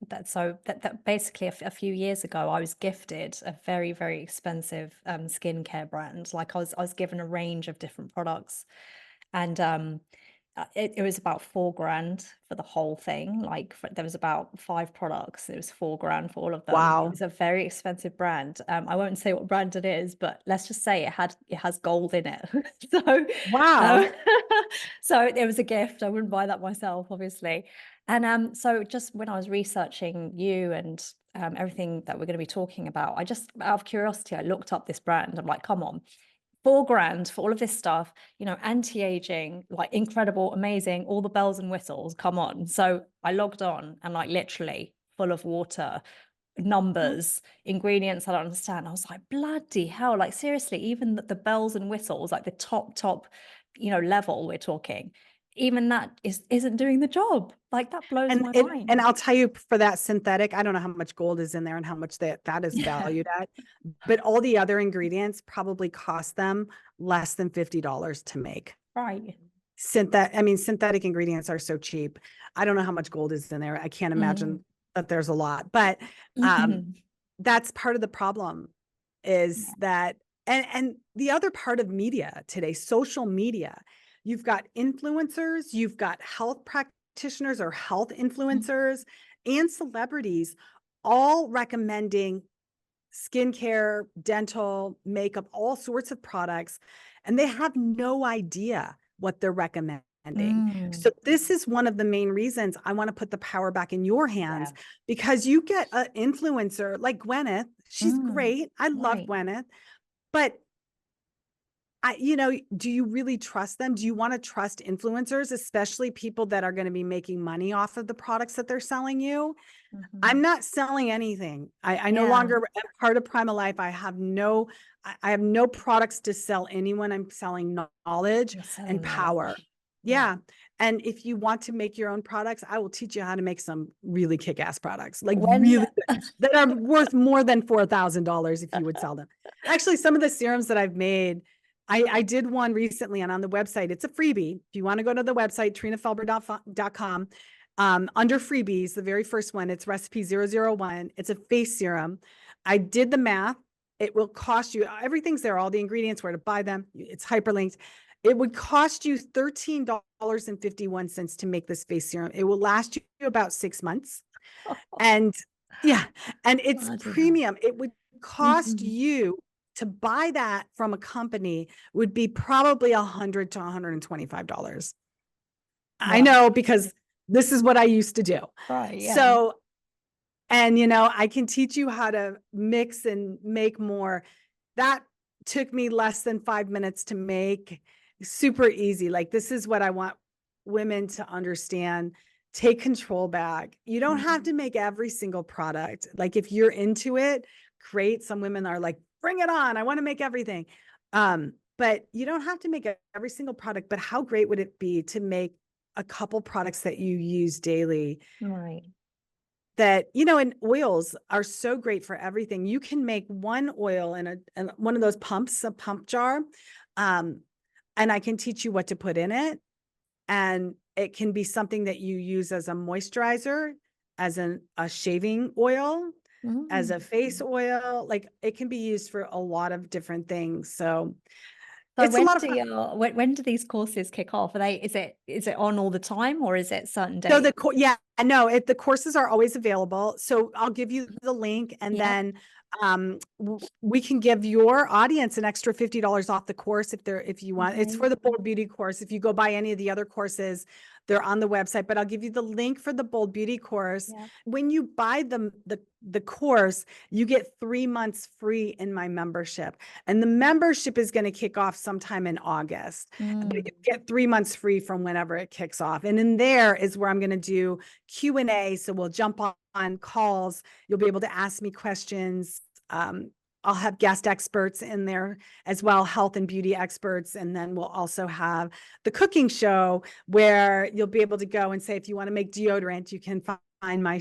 that basically a few years ago, I was gifted a very, very expensive skincare brand. Like I was given a range of different products, and it was about 4 grand for the whole thing. Like there was about 5 products. It was 4 grand for all of them. It Wow. was a very expensive brand. I won't say what brand it is, but let's just say it has gold in it. So, Wow. um, so it was a gift. I wouldn't buy that myself, obviously. And so just when I was researching you and everything that we're going to be talking about, I just out of curiosity, I looked up this brand. I'm like, come on, 4 grand for all of this stuff, anti-aging, like incredible, amazing, all the bells and whistles, come on. So I logged on and like literally full of water, numbers, ingredients I don't understand. I was like, bloody hell, like seriously, even the bells and whistles, like the top, level we're talking, even that isn't doing the job. Like that blows my And mind. I'll tell you for that synthetic, I don't know how much gold is in there and how much that is Yeah, valued at, but all the other ingredients probably cost them less than $50 to make. right. Synthetic ingredients are so cheap. I don't know how much gold is in there. I can't Mm. imagine that there's a lot, but um, Mhm. that's part of the problem is Yeah. that, and the other part of media today, social media, you've got influencers, you've got health practitioners or health Mm. influencers and celebrities all recommending skincare, dental, makeup, all sorts of products, and they have no idea what they're recommending. Mm. So this is one of the main reasons I want to put the power back in your hands Yeah. because you get an influencer like Gwyneth. She's Mm. great. I love Right. Gwyneth, but do you really trust them? Do you want to trust influencers, especially people that are going to be making money off of the products that they're selling you? I'm Mhm. not selling anything. I no Yeah, longer am part of Prima Life. I have no products to sell anyone. I'm selling knowledge you're and selling power. knowledge. Yeah. And if you want to make your own products, I will teach you how to make some really kick-ass products, like When really that are worth more than $4,000 if you would sell them. Actually, some of the serums that I've made, I did one recently and on the website, it's a freebie. If you want to go to the website, trinafelber.com, under freebies, the very first one, it's recipe 001. It's a face serum. I did the math. It will cost you, everything's there, all the ingredients, where to buy them. It's hyperlinked. It would cost you $13.51 to make this face serum. It will last you about 6 months. And yeah, and it's Bloody hell. premium. It would cost Mhm. you to buy that from a company would be probably $100 to $125. I Wow. know, because this is what I used to do. Right. Yeah. So, and I can teach you how to mix and make more. That took me less than 5 minutes to make. Super easy. Like, this is what I want women to understand. Take control back. You don't have to make every single product. Like, if you're into it, great. Some women are like, bring it on. I want to make everything. But you don't have to make every single product. But how great would it be to make a couple products that you use daily? Right. That, and oils are so great for everything. You can make one oil in one of those pumps, a pump jar. And I can teach you what to put in it. And it can be something that you use as a moisturizer, as a shaving oil, as a face oil. Like, it can be used for a lot of different things. So So it's a lot of fun. when do these courses kick off? Is it on all the time, or is it certain So days? the courses are always available. So I'll give you the link, and Yeah. then we can give your audience an extra $50 off the course if you want. It's for the Bold Beauty course. If you go buy any of the other courses, they're on the website, but I'll give you the link for the Bold Beauty course. Yeah. When you buy the course, you get 3 months free in my membership. And the membership is going to kick off sometime in August. But you get 3 months free from whenever it kicks off. And in there is where I'm going to do Q&A. So we'll jump on calls. You'll be able to ask me questions. I'll have guest experts in there as well, health and beauty experts. And then we'll also have the cooking show, where you'll be able to go and say, if you want to make deodorant, you can find my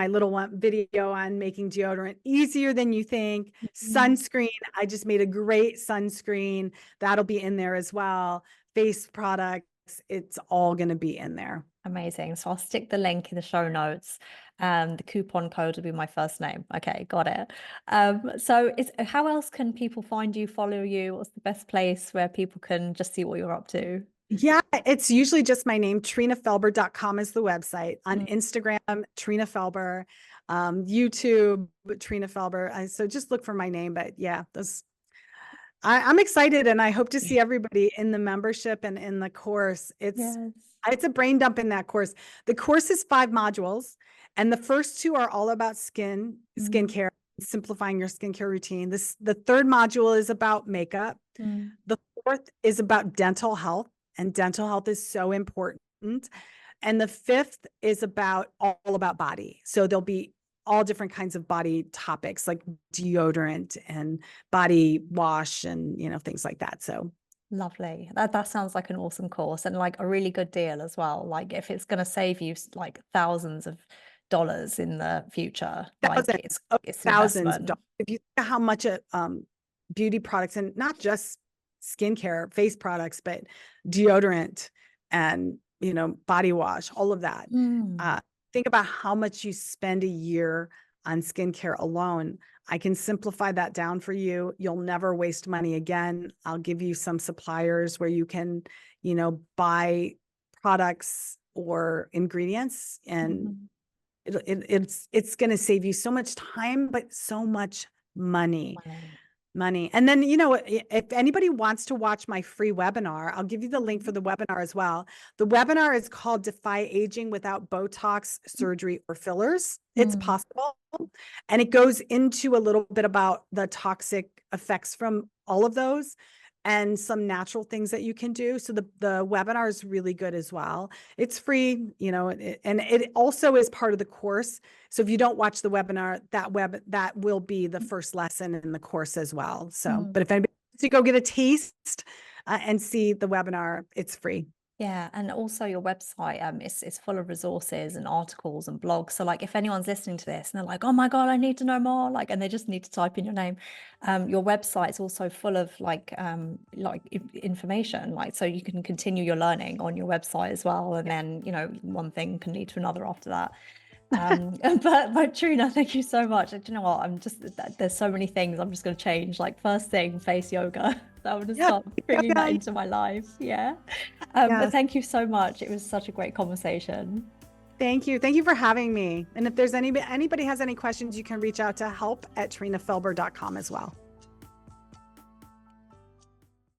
little one video on making deodorant easier than you think. Sunscreen. I just made a great sunscreen. That'll be in there as well. Face products. It's all going to be in there. Amazing. So I'll stick the link in the show notes. The coupon code will be my first name. Okay, got it. So how else can people find you, follow you? What's the best place where people can just see what you're up to? Yeah, it's usually just my name. trinafelber.com is the website. On Instagram, Trina Felber. YouTube, Trina Felber. So just look for my name. But yeah, I'm excited, and I hope to see everybody in the membership and in the course. It's a brain dump in that course. The course is 5 modules, and the first 2 are all about skincare, simplifying your skincare routine. The third module is about makeup. The fourth is about dental health, and dental health is so important. And the fifth is all about body. So there'll be all different kinds of body topics, like deodorant and body wash and, things like that. So lovely. That sounds like an awesome course, and like a really good deal as well. Like, if it's going to save you like thousands of dollars in the future, like it's an thousands of investment. dollars. If you think how much beauty products, and not just skincare, face products, but deodorant and, body wash, all of that. Think about how much you spend a year on skincare alone. I can simplify that down for you. You'll never waste money again. I'll give you some suppliers where you can, buy products or ingredients, and it's going to save you so much time, but so much money. And then, if anybody wants to watch my free webinar, I'll give you the link for the webinar as well. The webinar is called Defy Aging Without Botox, Surgery, or Fillers. It's possible. And it goes into a little bit about the toxic effects from all of those, and some natural things that you can do. So the webinar is really good as well. It's free, and it also is part of the course. So if you don't watch the webinar, that will be the first lesson in the course as well. So, but if anybody wants to go get a taste and see the webinar, it's free. Yeah, and also your website, it's full of resources and articles and blogs. So like if anyone's listening to this and they're like, oh my God, I need to know more, like, and they just need to type in your name, your website's also full of information, like so you can continue your learning on your website as well. And then, you know, one thing can lead to another after that. But Trina, thank you so much. And do you know what? There's so many things I'm just going to change. Like first thing, face yoga. I'm going to Yeah. start bringing that Yeah. into my life. Yeah. But Yes. thank you so much. It was such a great conversation. Thank you. Thank you for having me. And if there's anybody has any questions, you can reach out to help@trinafelber.com as well.